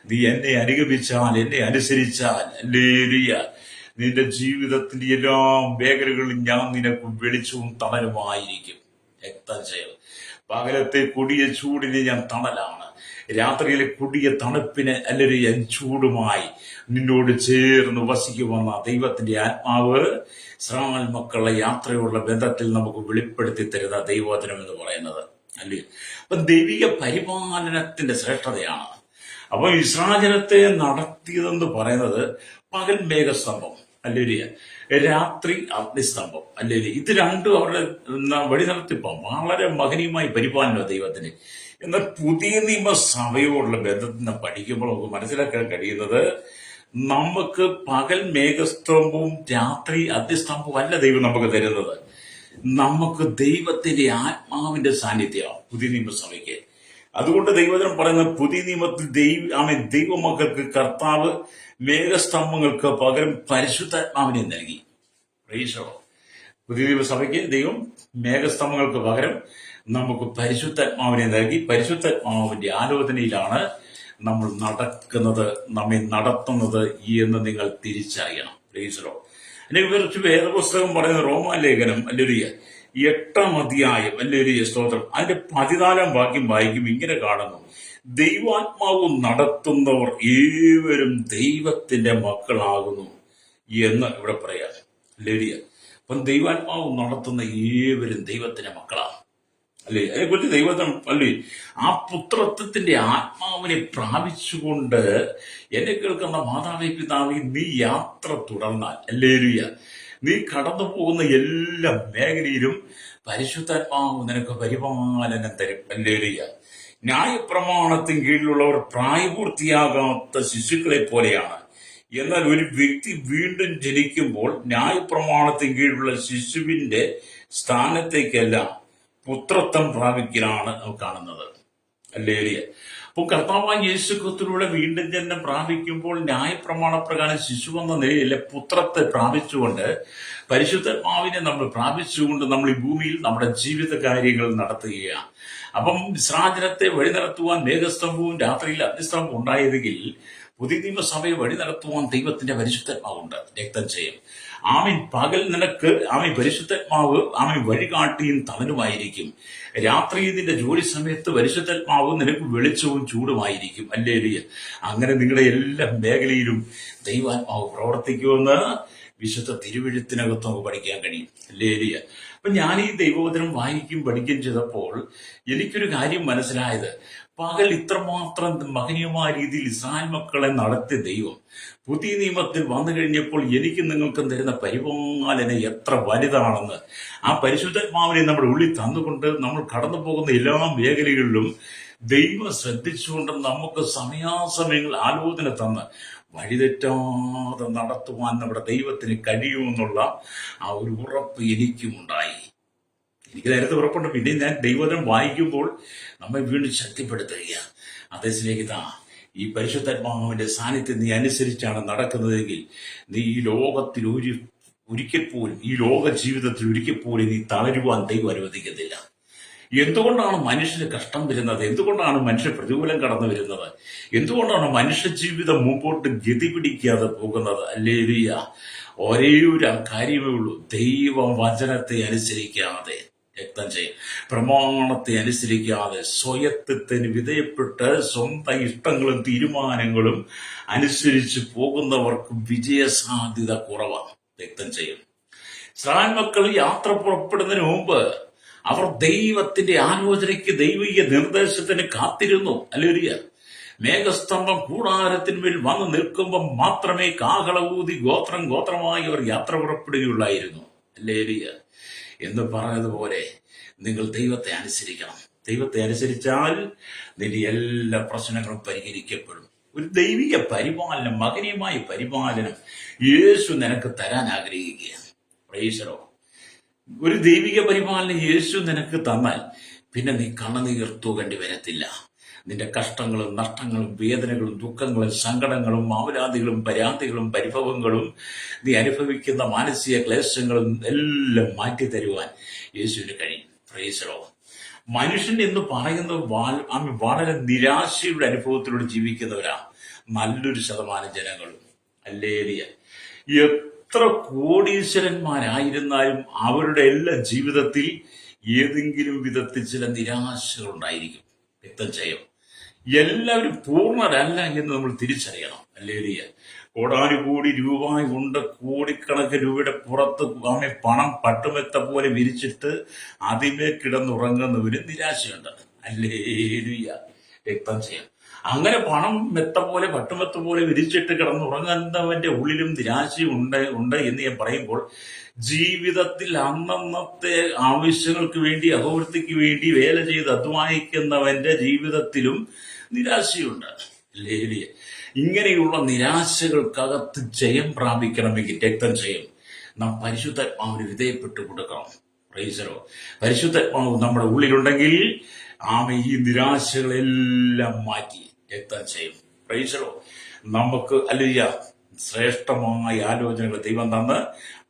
നീ എന്നെ അനുഗമിച്ചാൽ, എന്നെ അനുസരിച്ചാൽ, ഹല്ലേലൂയ, നിന്റെ ജീവിതത്തിന്റെ എല്ലാ മേഖലകളിലും ഞാൻ നിനക്ക് വെളിച്ചവും തണലുമായിരിക്കും. രക്തം ചെയ്യൽ. പകലത്തെ കൊടിയ ചൂടിന് ഞാൻ തണലാണ്, രാത്രിയിലെ കൊടിയ തണുപ്പിന് അല്ലെങ്കിൽ ഞാൻ ചൂടുമായി നിന്നോട് ചേർന്ന് വസിക്കുമെന്ന ദൈവത്തിന്റെ ആത്മാവ് ഇസ്രായേൽ മക്കളുടെ യാത്രയുള്ള ബന്ധത്തിൽ നമുക്ക് വെളിപ്പെടുത്തി തരുന്ന ദൈവവചനം എന്ന് പറയുന്നത് അല്ലേ. അപ്പൊ ദൈവിക പരിപാലനത്തിന്റെ ശ്രേഷ്ഠതയാണ്. അപ്പൊ ഇസ്രായേലത്തെ നടത്തിയതെന്ന് പറയുന്നത് പകൽ മേഘസ്തംഭം അല്ലേലിയ, രാത്രി അഗ്നിസ്തംഭം അല്ലേലിയ. ഇത് രണ്ടും അവരുടെ വഴി നടത്തിപ്പം വളരെ മഹനീയമായി പരിപാലനം ദൈവത്തിന്. എന്നാൽ പുതിയ നിയമസഭയോടുള്ള ബന്ധത്തിന് പഠിക്കുമ്പോൾ നമുക്ക് മനസ്സിലാക്കാൻ കഴിയുന്നത് നമുക്ക് പകൽ മേഘസ്തംഭവും രാത്രി അഗ്നിസ്തംഭവും അല്ല ദൈവം നമുക്ക് തരുന്നത്. നമുക്ക് ദൈവത്തിന്റെ ആത്മാവിന്റെ സാന്നിധ്യമാണ് പുതിയ നിയമസഭയ്ക്ക്. അതുകൊണ്ട് ദൈവജനം പറയുന്നത് പുതിയ നിയമത്തിൽ ദൈവമക്കൾക്ക് കർത്താവ് മേഘസ്തംഭങ്ങൾക്ക് പകരം പരിശുദ്ധാത്മാവിനെ നൽകി. പുതിയ നിയമസഭയ്ക്ക് ദൈവം മേഘസ്തംഭങ്ങൾക്ക് പകരം നമുക്ക് പരിശുദ്ധാത്മാവിനെ നൽകി. പരിശുദ്ധാത്മാവിന്റെ ആലോചനയിലാണ് നമ്മൾ നടക്കുന്നത്, നമ്മെ നടത്തുന്നത് എന്ന് നിങ്ങൾ തിരിച്ചറിയണം. പ്ലീസറോ അല്ലെങ്കിൽ കുറച്ച് വേദപുസ്തകം പറയുന്ന റോമാലേഖനം അല്ലേലൂയ 8-ാം അധ്യായം അല്ലേലൂയ സ്തോത്രം അതിന്റെ 14-ാം വാക്യം വായിക്കും. ഇങ്ങനെ കാണുന്നു, ദൈവാത്മാവ് നടത്തുന്നവർ ഏവരും ദൈവത്തിന്റെ മക്കളാകുന്നു എന്ന് ഇവിടെ പറയാം. അല്ലേലൂയ. അപ്പം ദൈവാത്മാവ് നടത്തുന്ന ഏവരും ദൈവത്തിന്റെ മക്കളാണ് അല്ലേ. അതേക്കുറിച്ച് ദൈവം അല്ലേ ആ പുത്രത്വത്തിന്റെ ആത്മാവിനെ പ്രാപിച്ചുകൊണ്ട് എന്നെ കേൾക്കുന്ന മാതാവേ പിതാവേ നീ യാത്ര തുടർന്നാൽ അല്ലേലൂയ, നീ കടന്നു പോകുന്ന എല്ലാ മേഖലയിലും പരിശുദ്ധാത്മാവ് നിനക്ക് പരിപാലനം തരും. അല്ലേലൂയ. ന്യായപ്രമാണത്തിന് കീഴിലുള്ളവർ പ്രായപൂർത്തിയാകാത്ത ശിശുക്കളെ പോലെയാണ്. എന്നാൽ ഒരു വ്യക്തി വീണ്ടും ജനിക്കുമ്പോൾ ന്യായപ്രമാണത്തിന് കീഴിലുള്ള ശിശുവിന്റെ സ്ഥാനത്തേക്കെല്ലാം പുത്രത്വം പ്രാപിക്കലാണ് കാണുന്നത്. അല്ലേലൂയ. അപ്പോൾ കർത്താവായ യേശു ക്രിസ്തുവിലൂടെ വീണ്ടും ജന്മം പ്രാപിക്കുമ്പോൾ ന്യായപ്രമാണപ്രകാരം ശിശു എന്ന നിലയിലെ പുത്രത്തെ പ്രാപിച്ചുകൊണ്ട് പരിശുദ്ധാത്മാവിനെ നമ്മൾ പ്രാപിച്ചുകൊണ്ട് നമ്മൾ ഈ ഭൂമിയിൽ നമ്മുടെ ജീവിത കാര്യങ്ങൾ നടത്തുകയാണ്. അപ്പം ഇസ്രായേലത്തെ വഴി നടത്തുവാൻ മേഘസ്തംഭവും രാത്രിയിൽ അഗ്നിസ്തംഭവും ഉണ്ടായതെങ്കിൽ പുതിയ നിയമസഭയെ വഴി നടത്തുവാൻ ദൈവത്തിന്റെ പരിശുദ്ധാത്മാവുണ്ട്. രക്തം ചെയ്യും. ആമീൻ. പകൽ നിനക്ക് പരിശുദ്ധാത്മാവ് വഴികാട്ടിയും തണലുമായിരിക്കും. രാത്രി നിന്റെ ജോലി സമയത്ത് പരിശുദ്ധാത്മാവ് നിനക്ക് വെളിച്ചവും ചൂടുമായിരിക്കും. അല്ലേലൂയ. അങ്ങനെ നിങ്ങളുടെ എല്ലാ മേഖലയിലും ദൈവാത്മാവ് പ്രവർത്തിക്കുമെന്ന് വിശുദ്ധ തിരുവെഴുത്തിനകത്ത് നമുക്ക് പഠിക്കാൻ കഴിയും. അല്ലേലൂയ. അപ്പൊ ഞാൻ ഈ ദൈവവചനം വായിക്കുകയും പഠിക്കുകയും ചെയ്തപ്പോൾ എനിക്കൊരു കാര്യം മനസ്സിലായത്, പകൽ ഇത്രമാത്രം മഹനീയമായ രീതിയിൽ ഇസ്രായേൽ മക്കളെ നടത്തിയ ദൈവം പുതിയ നിയമത്തിൽ വന്നു കഴിഞ്ഞപ്പോൾ എനിക്കും നിങ്ങൾക്കും തരുന്ന പരിപാലന എത്ര വലുതാണെന്ന് ആ പരിശുദ്ധാത്മാവിനെ നമ്മുടെ ഉള്ളിൽ തന്നുകൊണ്ട് നമ്മൾ കടന്നു പോകുന്ന എല്ലാ മേഖലകളിലും ദൈവം ശ്രദ്ധിച്ചുകൊണ്ട് നമുക്ക് സമയാസമയങ്ങൾ ആലോചന തന്ന് വഴിതെറ്റാതെ നടത്തുവാൻ നമ്മുടെ ദൈവത്തിന് കഴിയുമെന്നുള്ള ആ ഒരു ഉറപ്പ് എനിക്കുമുണ്ടായി. എനിക്ക് നേരത്തെ ഉറപ്പുണ്ട്. പിന്നെ ഞാൻ ദൈവവചനം വായിക്കുമ്പോൾ നമ്മെ വീണ്ടും ശക്തിപ്പെടുത്തുകയാണ്. അതേ സ്നേഹിത, ഈ പരിശുദ്ധാത്മാവിന്റെ സാന്നിധ്യം നീ അനുസരിച്ചാണ് നടക്കുന്നതെങ്കിൽ നീ ഈ ലോകത്തിൽ ഒരിക്കൽ പോലും, ഈ ലോക ജീവിതത്തിൽ ഒരിക്കൽ പോലും നീ തളരുവാൻ ദൈവം അനുവദിക്കുന്നില്ല. എന്തുകൊണ്ടാണ് മനുഷ്യന് കഷ്ടം വരുന്നത്? എന്തുകൊണ്ടാണ് മനുഷ്യ പ്രതികൂലം കടന്നു വരുന്നത്? എന്തുകൊണ്ടാണ് മനുഷ്യ ജീവിതം മുമ്പോട്ട് ഗതി പിടിക്കാതെ പോകുന്നത്? ഹല്ലേലൂയ. ഒരേ ഒരു കാര്യമേ ഉള്ളൂ, ദൈവവചനത്തെ അനുസരിക്കാതെ രക്തം ചെയ്യും, പ്രമാണത്തെ അനുസരിക്കാതെ സ്വയത്വത്തിന് വിധേയപ്പെട്ട് സ്വന്തം ഇഷ്ടങ്ങളും തീരുമാനങ്ങളും അനുസരിച്ച് പോകുന്നവർക്ക് വിജയസാധ്യത കുറവാണ്. രക്തം ചെയ്യും. ഇസ്രായേൽ മക്കൾ യാത്ര പുറപ്പെടുന്നതിന് മുമ്പ് അവർ ദൈവത്തിന്റെ ആലോചനയ്ക്ക്, ദൈവിക നിർദ്ദേശത്തിന് കാത്തിരുന്നു. ഹല്ലേലൂയ. മേഘസ്തംഭം കൂടാരത്തിന്മേൽ വന്ന് നിൽക്കുമ്പോൾ മാത്രമേ കാഹള ഊതി ഗോത്രം ഗോത്രമായി അവർ യാത്ര പുറപ്പെടുകയുള്ളായിരുന്നു. ഹല്ലേലൂയ. എന്ന് പറഞ്ഞതുപോലെ നിങ്ങൾ ദൈവത്തെ അനുസരിക്കണം. ദൈവത്തെ അനുസരിച്ചാൽ നിന്റെ എല്ലാ പ്രശ്നങ്ങളും പരിഹരിക്കപ്പെടും. ഒരു ദൈവിക പരിപാലനം, മകനീയമായ പരിപാലനം യേശു നിനക്ക് തരാൻ ആഗ്രഹിക്കുകയാണ്. Praise the Lord. ഒരു ദൈവിക പരിപാലനം യേശു നിനക്ക് തന്നാൽ പിന്നെ നീ കണ്ണുനീർ തൂകേണ്ടി വരത്തില്ല. നിന്റെ കഷ്ടങ്ങളും നഷ്ടങ്ങളും വേദനകളും ദുഃഖങ്ങളും സങ്കടങ്ങളും മാവലാദികളും പരാതികളും പരിഭവങ്ങളും നീ അനുഭവിക്കുന്ന മാനസിക ക്ലേശങ്ങളും എല്ലാം മാറ്റി തരുവാൻ യേശുവിന് കഴിയും. Praise the Lord. മനുഷ്യൻ എന്ന് പറയുന്നത് വളരെ നിരാശയുടെ അനുഭവത്തിലൂടെ ജീവിക്കുന്നവരാ നല്ലൊരു ശതമാനം ജനങ്ങളും. ഹല്ലേലൂയ. എത്ര കോടീശ്വരന്മാരായിരുന്നാലും അവരുടെ എല്ലാ ജീവിതത്തിൽ ഏതെങ്കിലും വിധത്തിൽ ചില നിരാശകളുണ്ടായിരിക്കും. രക്തം ചെയ്യും. എല്ലാവരും പൂർണ്ണരല്ല എന്ന് നമ്മൾ തിരിച്ചറിയണം. ഹല്ലേലൂയ. കോടാനുകോടി രൂപ കൊണ്ട് കോടിക്കണക്കിന് രൂപയുടെ പുറത്ത് പണം പട്ടുമെത്ത പോലെ വിരിച്ചിട്ട് അതിനെ കിടന്നുറങ്ങുന്നവര് നിരാശയുണ്ട്. ഹല്ലേലൂയ. രക്തം ചെയ്യും. അങ്ങനെ പണം മെത്ത പോലെ പട്ടുമെത്ത പോലെ വിരിച്ചിട്ട് കിടന്നുറങ്ങുന്നവന്റെ ഉള്ളിലും നിരാശയും ഉണ്ട് എന്ന് ഞാൻ പറയുമ്പോൾ, ജീവിതത്തിൽ അന്നന്നത്തെ ആവശ്യങ്ങൾക്ക് വേണ്ടി, അഭിവൃദ്ധിക്ക് വേണ്ടി വേല ചെയ്ത് അധ്വാനിക്കുന്നവന്റെ ജീവിതത്തിലും നിരാശയുണ്ട്. ഹല്ലേലൂയ. ഇങ്ങനെയുള്ള നിരാശകൾക്കകത്ത് ജയം പ്രാപിക്കണമെങ്കിൽ രക്തം ചെയ്യും. നാം പരിശുദ്ധാത്മാവിന് വിധേയപ്പെട്ടു കൊടുക്കണം. Praise the Lord. പരിശുദ്ധാത്മാവ് നമ്മുടെ ഉള്ളിലുണ്ടെങ്കിൽ ഈ നിരാശകളെല്ലാം മാറ്റി രക്തം ചെയ്യും. Praise the Lord. നമുക്ക് ശ്രേഷ്ഠമായ ആലോചനകൾ ദൈവം തന്ന്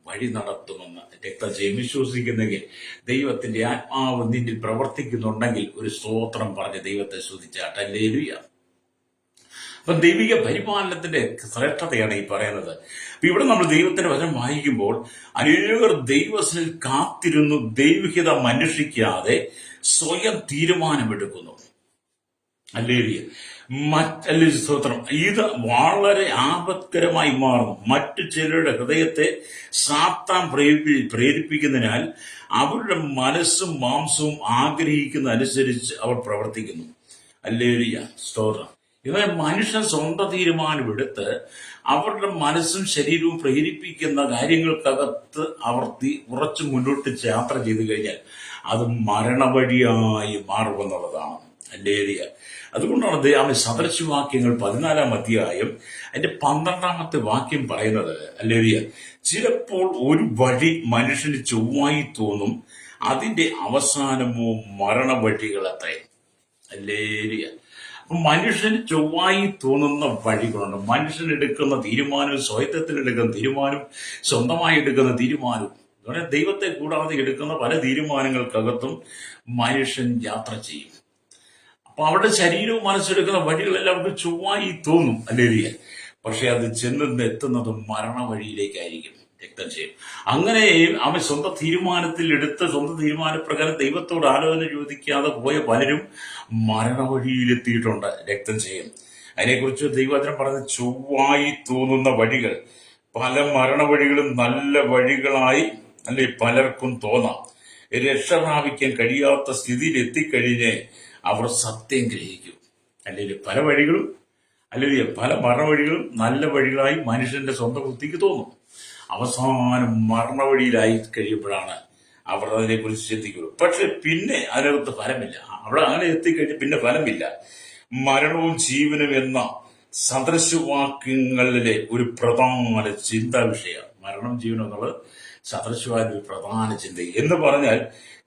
വഴി നടത്തുമെന്ന് രക്തം ചെയ്യും. വിശ്വസിക്കുന്നെങ്കിൽ, ദൈവത്തിന്റെ ആത്മാവ് നിന്നിൽ പ്രവർത്തിക്കുന്നുണ്ടെങ്കിൽ ഒരു സ്തോത്രം പറഞ്ഞ് ദൈവത്തെ സ്തുതിച്ചാട്ടെ. ഹല്ലേലൂയ. അപ്പൊ ദൈവിക പരിപാലനത്തിന്റെ ശ്രേഷ്ഠതയാണ് ഈ പറയുന്നത്. ഇവിടെ നമ്മൾ ദൈവത്തിന്റെ വചനം വായിക്കുമ്പോൾ അനേകർ ദൈവത്തിൽ കാത്തിരുന്നു ദൈവഹിതം അന്വേഷിക്കാതെ സ്വയം തീരുമാനമെടുക്കുന്നു. ഹല്ലേലൂയ. സ്തോത്രം. ഇത് വളരെ ആപത്കരമായി മാറുന്നു. മറ്റു ചിലരുടെ ഹൃദയത്തെ സാത്താൻ പ്രേരിപ്പിക്കുന്നതിനാൽ അവരുടെ മനസ്സും മാംസവും ആഗ്രഹിക്കുന്ന അനുസരിച്ച് അവർ പ്രവർത്തിക്കുന്നു. ഹല്ലേലൂയ. സ്തോത്രം. ഇവൻ മനുഷ്യൻ സ്വന്തം തീരുമാനമെടുത്ത് അവരുടെ മനസ്സും ശരീരവും പ്രേരിപ്പിക്കുന്ന കാര്യങ്ങൾക്കകത്ത് അവർ ഉറച്ചു മുന്നോട്ട് യാത്ര ചെയ്തു കഴിഞ്ഞാൽ അത് മരണവഴിയായി മാറുമെന്നുള്ളതാണ്. ഹല്ലേലൂയ. അതുകൊണ്ടാണ് അവൻ സദൃശവാക്യങ്ങൾ 14-ാം അധ്യായം അതിന്റെ 12-ാമത്തെ വാക്യം പറയുന്നത്. ഹല്ലേലൂയ. ചിലപ്പോൾ ഒരു വഴി മനുഷ്യന് ചൊവ്വായി തോന്നും, അതിന്റെ അവസാനമോ മരണവഴികളത്രേ. ഹല്ലേലൂയ. മനുഷ്യന് ചൊവ്വായി തോന്നുന്ന വഴികളുണ്ട്. മനുഷ്യൻ എടുക്കുന്ന തീരുമാനവും, സ്വയത്വത്തിലെടുക്കുന്ന തീരുമാനവും, സ്വന്തമായി എടുക്കുന്ന തീരുമാനവും, ദൈവത്തെ കൂടാതെ എടുക്കുന്ന പല തീരുമാനങ്ങൾക്കകത്തും മനുഷ്യൻ യാത്ര ചെയ്യും. അപ്പൊ അവരുടെ ശരീരവും മനസ്സെടുക്കുന്ന വഴികളെല്ലാം അവർക്ക് ചൊവ്വായി തോന്നും. ഹല്ലേലൂയ. പക്ഷെ അത് ചെന്നെത്തുന്നത് മരണവഴിയിലേക്കായിരിക്കും. രക്തം ചെയ്യും. അങ്ങനെ അവൻ സ്വന്തം തീരുമാനത്തിൽ എടുത്ത് സ്വന്തം തീരുമാനപ്രകാരം ദൈവത്തോട് ആലോചന ചോദിക്കാതെ പോയ പലരും മരണവഴിയിലെത്തിയിട്ടുണ്ട്. രക്തം ചെയ്യും. അതിനെക്കുറിച്ച് ദൈവവചനം പറഞ്ഞത് ചൊവ്വായി തോന്നുന്ന വഴികൾ പല മരണവഴികളും നല്ല വഴികളായി പലർക്കും തോന്നാം. രക്ഷ പ്രാപിക്കാൻ കഴിയാത്ത സ്ഥിതിയിൽ എത്തിക്കഴിഞ്ഞ് അവർ സത്യം ഗ്രഹിക്കും. അല്ലെങ്കിൽ പല വഴികളും, അല്ലെങ്കിൽ പല മരണവഴികളും നല്ല വഴികളായി മനുഷ്യന്റെ സ്വന്തം ബുദ്ധിക്ക് തോന്നും. അവസാനം മരണവഴിയിലായി കഴിയുമ്പോഴാണ് അവർ അതിനെക്കുറിച്ച് ചിന്തിക്കുന്നത്. പക്ഷെ പിന്നെ അതിനകത്ത് ഫലമില്ല. അവിടെ അങ്ങനെ എത്തിക്കഴിഞ്ഞ് പിന്നെ ഫലമില്ല. മരണവും ജീവനും എന്ന സദൃശവാക്യങ്ങളിലെ ഒരു പ്രധാന ചിന്താ വിഷയമാണ്. മരണം ജീവനും എന്നുള്ളത് സദൃശവാക്യ ഒരു പ്രധാന ചിന്ത എന്ന് പറഞ്ഞാൽ,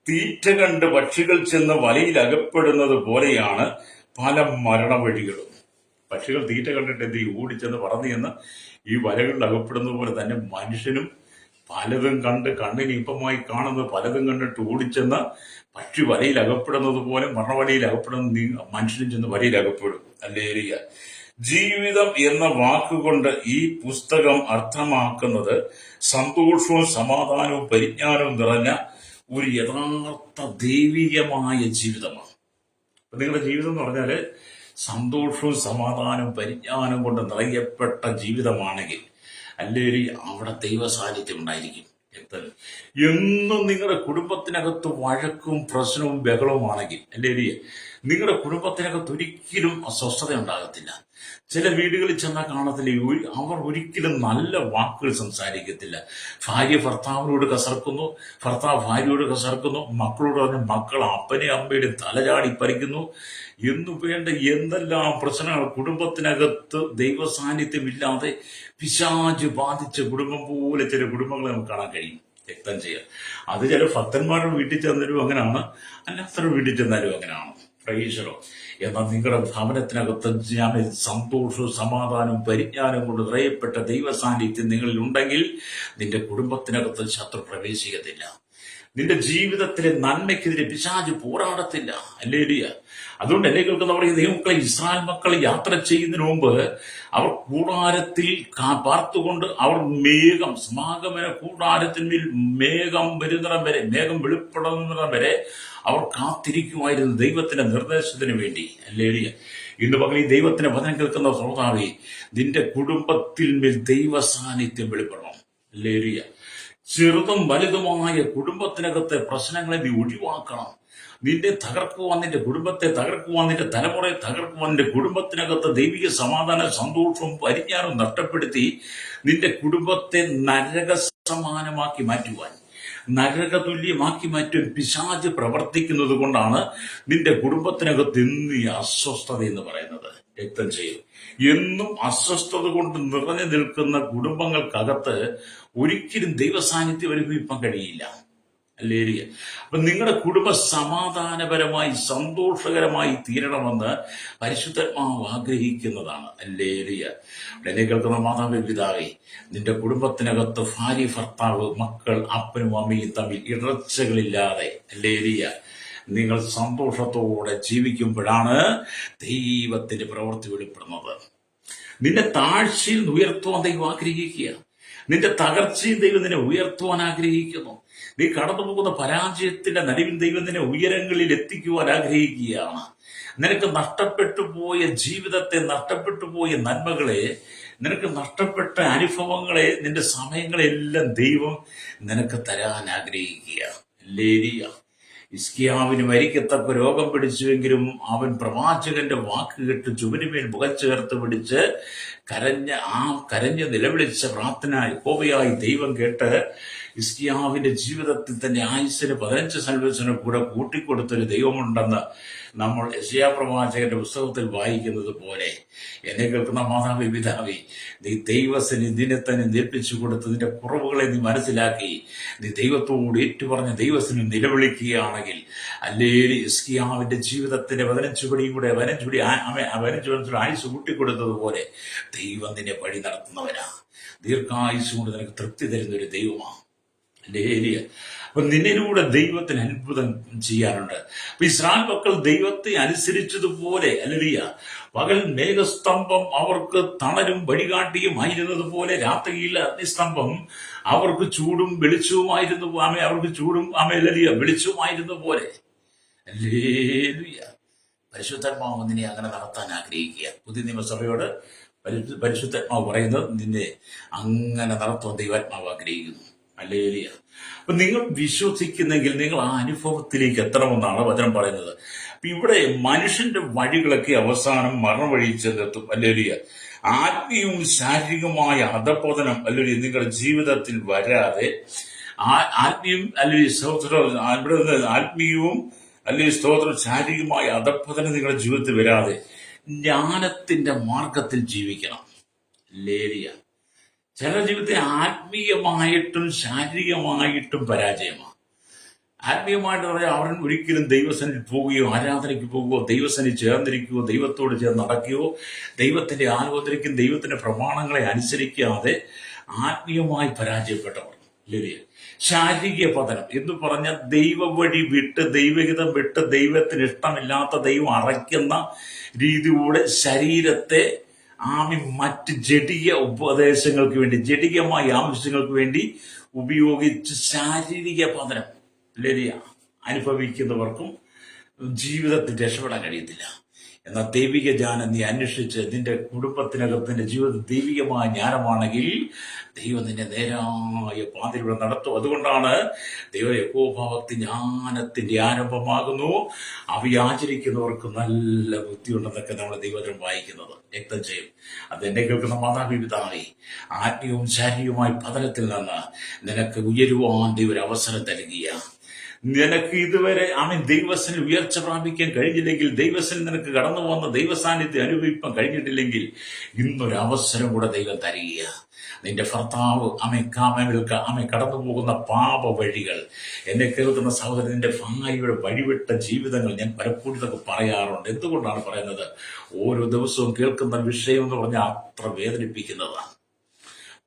തീറ്റ കണ്ട് പക്ഷികൾ ചെന്ന് വലയിൽ അകപ്പെടുന്നത് പോലെയാണ് പല മരണവഴികളും. പക്ഷികൾ തീറ്റ കണ്ടിട്ട് എന്ത് ചെയ്യും? ഓടിച്ചെന്ന് പറന്നു ചെന്ന് ഈ വലകളിൽ അകപ്പെടുന്നത് പോലെ തന്നെ മനുഷ്യനും പലതും കണ്ട് കണ്ണിന് ഇമ്പമായി കാണുന്നത് പലതും കണ്ടിട്ട് ഓടിച്ചെന്ന് പക്ഷി വലയിൽ അകപ്പെടുന്നത് പോലെ മരണവലയിൽ അകപ്പെടുന്ന മനുഷ്യനും ചെന്ന് വലയിൽ അകപ്പെടും. അല്ലേലിയ. ജീവിതം എന്ന വാക്കുകൊണ്ട് ഈ പുസ്തകം അർത്ഥമാക്കുന്നത് സന്തോഷവും സമാധാനവും പരിജ്ഞാനവും നിറഞ്ഞ ഒരു യഥാർത്ഥ ദൈവികമായ ജീവിതമാണ്. നിങ്ങളുടെ ജീവിതം എന്ന് പറഞ്ഞാല് സന്തോഷവും സമാധാനവും പരിജ്ഞാനവും കൊണ്ട് നിറയപ്പെട്ട ജീവിതമാണെങ്കിൽ, അല്ലെങ്കിൽ അവിടെ ദൈവ സാന്നിധ്യം ഉണ്ടായിരിക്കും. എന്നും നിങ്ങളുടെ കുടുംബത്തിനകത്ത് വഴക്കും പ്രശ്നവും ബഹളവുമാണെങ്കിൽ, അല്ലെങ്കിൽ നിങ്ങളുടെ കുടുംബത്തിനകത്ത് ഒരിക്കലും അസ്വസ്ഥത ഉണ്ടാകത്തില്ല. ചില വീടുകളിൽ ചെന്നാൽ കാണത്തില്ല, അവർ ഒരിക്കലും നല്ല വാക്കുകൾ സംസാരിക്കത്തില്ല. ഭാര്യ ഭർത്താവിനോട് കസർക്കുന്നു, ഭർത്താവ് ഭാര്യയോട് കസർക്കുന്നു, മക്കളോട് പറഞ്ഞ മക്കൾ അപ്പനെ അമ്മയുടെ തലചാടി പറിക്കുന്നു എന്നു വേണ്ട എന്തെല്ലാം പ്രശ്നങ്ങൾ. കുടുംബത്തിനകത്ത് ദൈവ സാന്നിധ്യമില്ലാതെ പിശാച് ബാധിച്ച കുടുംബം പോലെ ചില കുടുംബങ്ങളെ നമുക്ക് കാണാൻ കഴിയും. രക്തം ചെയ്യാൻ അത് ചില ഭക്തന്മാരുടെ വീട്ടിൽ ചെന്നാലും അങ്ങനെയാണ്, അല്ലാത്തവരുടെ വീട്ടിൽ ചെന്നാലും അങ്ങനെയാണ്. പ്രൈസലോ. എന്നാൽ നിങ്ങളുടെ ഭവനത്തിനകത്ത് സന്തോഷവും സമാധാനവും പരിജ്ഞാനവും കൊണ്ട് നിറയപ്പെട്ട ദൈവ സാന്നിധ്യം നിങ്ങളിൽ ഉണ്ടെങ്കിൽ നിന്റെ കുടുംബത്തിനകത്ത് ശത്രു പ്രവേശിക്കത്തില്ല. നിന്റെ ജീവിതത്തിലെ നന്മയ്ക്കെതിരെ പിശാച് പോരാടത്തില്ല. അല്ലേലിയ. അതുകൊണ്ട് എന്നെ കേൾക്കുന്ന പറയുന്ന ദൈവമക്കളെ, ഇസ്രായേൽ മക്കൾ യാത്ര ചെയ്യുന്നതിന് മുമ്പ് അവർ കൂടാരത്തിൽ പാർത്തുകൊണ്ട് അവർ മേഘം സമാഗമന കൂടാരത്തിന്മേൽ മേഘം വരുന്നിടം വരെ, മേഘം വെളിപ്പെടുന്നിടം വരെ അവർ കാത്തിരിക്കുമായിരുന്നു ദൈവത്തിന്റെ നിർദ്ദേശത്തിന് വേണ്ടി. അല്ലേലിയ. ഇന്ന് പകൽ ഈ ദൈവത്തിന്റെ വചനം കേൾക്കുന്ന ശ്രോതാവേ, നിന്റെ കുടുംബത്തിൽ മേൽ ദൈവ സാന്നിധ്യം വെളിപ്പെടണം. അല്ലേലിയ. ചെറുതും വലുതുമായ കുടുംബത്തിനകത്തെ പ്രശ്നങ്ങളെ നീ ഒഴിവാക്കണം. നിന്നെ തകർക്കുവാൻ, നിന്റെ കുടുംബത്തെ തകർക്കുവാൻ, നിന്റെ തലമുറയെ തകർക്കുവാൻ, നിന്റെ കുടുംബത്തിനകത്ത് ദൈവിക സമാധാന സന്തോഷവും പരിജ്ഞാനവും നഷ്ടപ്പെടുത്തി നിന്റെ കുടുംബത്തെ നരക സമാനമാക്കി മാറ്റുവാൻ, നരകതുല്യമാക്കി മാറ്റുവാൻ പിശാച് പ്രവർത്തിക്കുന്നത് കൊണ്ടാണ് നിന്റെ കുടുംബത്തിനകത്ത് ഇന്ന് ഈ അസ്വസ്ഥത എന്ന് പറയുന്നത്. രക്തം ചെയ്യും. എന്നും അസ്വസ്ഥത കൊണ്ട് നിറഞ്ഞു നിൽക്കുന്ന കുടുംബങ്ങൾക്കകത്ത് ഒരിക്കലും ദൈവസാന്നിധ്യം അനുഭവിക്കാൻ കഴിയില്ല. അല്ലേരിയ. അപ്പൊ നിങ്ങളുടെ കുടുംബം സമാധാനപരമായി സന്തോഷകരമായി തീരണമെന്ന് പരിശുദ്ധാത്മാവ് ആഗ്രഹിക്കുന്നതാണ്. അല്ലേരിയ. എന്നെ കേൾക്കുന്ന മാതാവേ, പിതാവേ, നിന്റെ കുടുംബത്തിനകത്ത് ഭാര്യ ഭർത്താവ് മക്കൾ അപ്പനും അമ്മയും തമ്മിൽ ഇടർച്ചകളില്ലാതെ, അല്ലേരിയ, നിങ്ങൾ സന്തോഷത്തോടെ ജീവിക്കുമ്പോഴാണ് ദൈവത്തിന്റെ പ്രവൃത്തി വെളിപ്പെടുന്നത്. നിന്റെ താഴ്ചയിൽ ഉയർത്തുവാൻ ദൈവം ആഗ്രഹിക്കുക. നിന്റെ തകർച്ചയിൽ ദൈവം നിന്നെ ഉയർത്തുവാൻ ആഗ്രഹിക്കുന്നു. നീ കടന്നു പോകുന്ന പരാജയത്തിന്റെ നടുവിൽ ദൈവം നിന്നെ ഉയരങ്ങളിൽ എത്തിക്കുവാൻ ആഗ്രഹിക്കുകയാണ്. നിനക്ക് നഷ്ടപ്പെട്ടു പോയ ജീവിതത്തെ, നഷ്ടപ്പെട്ടു പോയ നന്മകളെ, നിനക്ക് നഷ്ടപ്പെട്ട അനുഭവങ്ങളെ, നിന്റെ സമയങ്ങളെല്ലാം ദൈവം നിനക്ക് തരാൻ ആഗ്രഹിക്കുക. ലേരിയ. ഹിസ്കിയാവിന് മരിക്കത്തക്ക രോഗം പിടിച്ചുവെങ്കിലും അവൻ പ്രവാചകന്റെ വാക്ക് കേട്ട് ചുവരുമേൽ മുഖം ചേർത്ത് പിടിച്ച് കരഞ്ഞ് നിലവിളിച്ച പ്രാർത്ഥന യഹോവയായി ദൈവം കേട്ട് ഹിസ്കിയാവിന്റെ ജീവിതത്തിൽ തന്നെ ആയുസ്സിന് 15 സംവത്സരം കൂടെ കൂട്ടിക്കൊടുത്തൊരു ദൈവമുണ്ടെന്ന് നമ്മൾ യെശയ്യാ പ്രവാചകന്റെ പുസ്തകത്തിൽ വായിക്കുന്നത് പോലെ, എന്നെ കേൾക്കുന്ന മാതാവേ, പിതാവേ, നീ ദൈവസന്നിധിനെ തന്നെ നേർപ്പിച്ചു കൊടുത്ത് നിന്റെ കുറവുകളെ നീ മനസ്സിലാക്കി നീ ദൈവത്തോട് ഏറ്റുപറഞ്ഞ് ദൈവത്തിന് നിലവിളിക്കുകയാണെങ്കിൽ, അല്ലെങ്കിൽ ഹിസ്കിയാവിന്റെ ജീവിതത്തിന്റെ 15 ആയുസ് കൂട്ടിക്കൊടുത്തതുപോലെ ദൈവം നിന്നെ വഴി നടത്തുന്നവനാ. ദീർഘായുസ് കൊണ്ട് നിനക്ക് തൃപ്തി തരുന്ന ഒരു ദൈവമാണ്. ലേലിയ. അപ്പൊ നിന്നിലൂടെ ദൈവത്തിന് അത്ഭുതം ചെയ്യാനുണ്ട്. അപ്പൊ ഇസ്രായേൽ മക്കൾ ദൈവത്തെ അനുസരിച്ചതുപോലെ, അല്ലേലിയ, പകൽ മേഘസ്തംഭം അവർക്ക് തണലും വഴികാട്ടിയും ആയിരുന്നത് പോലെ രാത്രിയിൽ അഗ്നിസ്തംഭം അവർക്ക് ചൂടും വെളിച്ചവുമായിരുന്നു. അവർക്ക് ചൂടും അല്ലേലിയ വെളിച്ചവുമായിരുന്നു പോലെ. അല്ലേലിയ. പരിശുദ്ധാത്മാവ് നിന്നെ അങ്ങനെ നടത്താൻ ആഗ്രഹിക്കുക. പുതിയ നിയമസഭയോട് പരിശുദ്ധാത്മാവ് പറയുന്നത് നിന്നെ അങ്ങനെ നടത്തുവാൻ ദൈവാത്മാവ് ആഗ്രഹിക്കുന്നു. ഹല്ലേലൂയ. അപ്പൊ നിങ്ങൾ വിശ്വസിക്കുന്നെങ്കിൽ നിങ്ങൾ ആ അനുഭവത്തിലേക്ക് എത്തണമെന്നാണ് വചനം പറയുന്നത്. ഇവിടെ മനുഷ്യന്റെ വഴികളൊക്കെ അവസാനം മരണവഴി ചെന്നെത്തും. അല്ലെങ്കിൽ ആത്മീയവും ശാരീരികമായ അധപതനം അല്ലെങ്കിൽ നിങ്ങളുടെ ജീവിതത്തിൽ വരാതെ ആത്മീയം അല്ലെങ്കിൽ സ്തോത്രം ഇവിടെ നിന്ന് ആത്മീയവും അല്ലെങ്കിൽ സ്തോത്രം ശാരീരികമായ അധപതനം നിങ്ങളുടെ ജീവിതത്തിൽ വരാതെ ജ്ഞാനത്തിന്റെ മാർഗത്തിൽ ജീവിക്കണം. ലേലിയ ചില ജീവിതത്തിൽ ആത്മീയമായിട്ടും ശാരീരികമായിട്ടും പരാജയമാണ്. ആത്മീയമായിട്ട് പറയാം, അവൻ ഒരിക്കലും ദൈവസന്നിധി പോവുകയോ ആരാധനയ്ക്ക് പോവുകയോ ദൈവസന്നിധി ചേർന്നിരിക്കുകയോ ദൈവത്തോട് ചേർന്ന് നടക്കുകയോ ദൈവത്തിന്റെ ആലോചനയ്ക്കും ദൈവത്തിന്റെ പ്രമാണങ്ങളെ അനുസരിക്കാതെ ആത്മീയമായി പരാജയപ്പെട്ടവർ. ലേലിയ ശാരീരിക പതനം എന്ന് പറഞ്ഞ ദൈവ വഴി വിട്ട് ദൈവഹിതം വിട്ട് ദൈവത്തിന് ഇഷ്ടമില്ലാത്ത ദൈവം അറയ്ക്കുന്ന രീതിയിലൂടെ ശരീരത്തെ മറ്റ് ജഡിക ഉപദേശങ്ങൾക്ക് വേണ്ടി ജഡികമായ ആവശ്യങ്ങൾക്ക് വേണ്ടി ഉപയോഗിച്ച് ശാരീരിക പതനം ലരിയ അനുഭവിക്കുന്നവർക്കും ജീവിതത്തിൽ രക്ഷപ്പെടാൻ കഴിയത്തില്ല. എന്നാൽ ദൈവിക ജ്ഞാനം നീ അന്വേഷിച്ച് നിന്റെ കുടുംബത്തിനകത്ത് നിന്റെ ജീവിതത്തിൽ ദൈവികമായ ജ്ഞാനമാണെങ്കിൽ ദൈവം നിന്നെ നേരായ പാതയിലൂടെ നടത്തും. അതുകൊണ്ടാണ് ദൈവം യഹോവഭക്തി ജ്ഞാനത്തിന്റെ ആരംഭമാകുന്നു, അവയാചരിക്കുന്നവർക്ക് നല്ല ബുദ്ധിയുണ്ടെന്നൊക്കെ നമ്മൾ ദൈവത്തിൽ വായിക്കുന്നത്. രക്തം ചെയ്യും. അത് എന്നെ കേൾക്കുന്ന മാതാപിതാവേ, ആത്മീയവും ശാരീരികവുമായ പതനത്തിൽ നിന്ന് നിനക്ക് ഉയരുവാൻ ദൈവം ഒരു അവസരം നൽകിയ നിനക്ക് ഇതുവരെ ദൈവത്തിൽ ഉയർച്ച പ്രാപിക്കാൻ കഴിഞ്ഞില്ലെങ്കിൽ, ദൈവത്തിൽ നിനക്ക് കടന്നു വന്ന ദൈവസാന്നിധ്യം അനുഭവിക്കാൻ കഴിഞ്ഞിട്ടില്ലെങ്കിൽ ഇന്നൊരു അവസരം കൂടെ ദൈവം തരിക. നിന്റെ ഭർത്താവ് കടന്നു പോകുന്ന പാപ വഴികൾ, എന്നെ കേൾക്കുന്ന സഹോദരൻ, നിന്റെ ഭാര്യയുടെ വഴിവിട്ട ജീവിതങ്ങൾ ഞാൻ പലപ്പോഴും ഇതൊക്കെ പറയാറുണ്ട്. എന്തുകൊണ്ടാണ് പറയുന്നത്? ഓരോ ദിവസവും കേൾക്കുന്ന വിഷയം എന്ന് പറഞ്ഞാൽ അത്ര വേദനിപ്പിക്കുന്നതാണ്.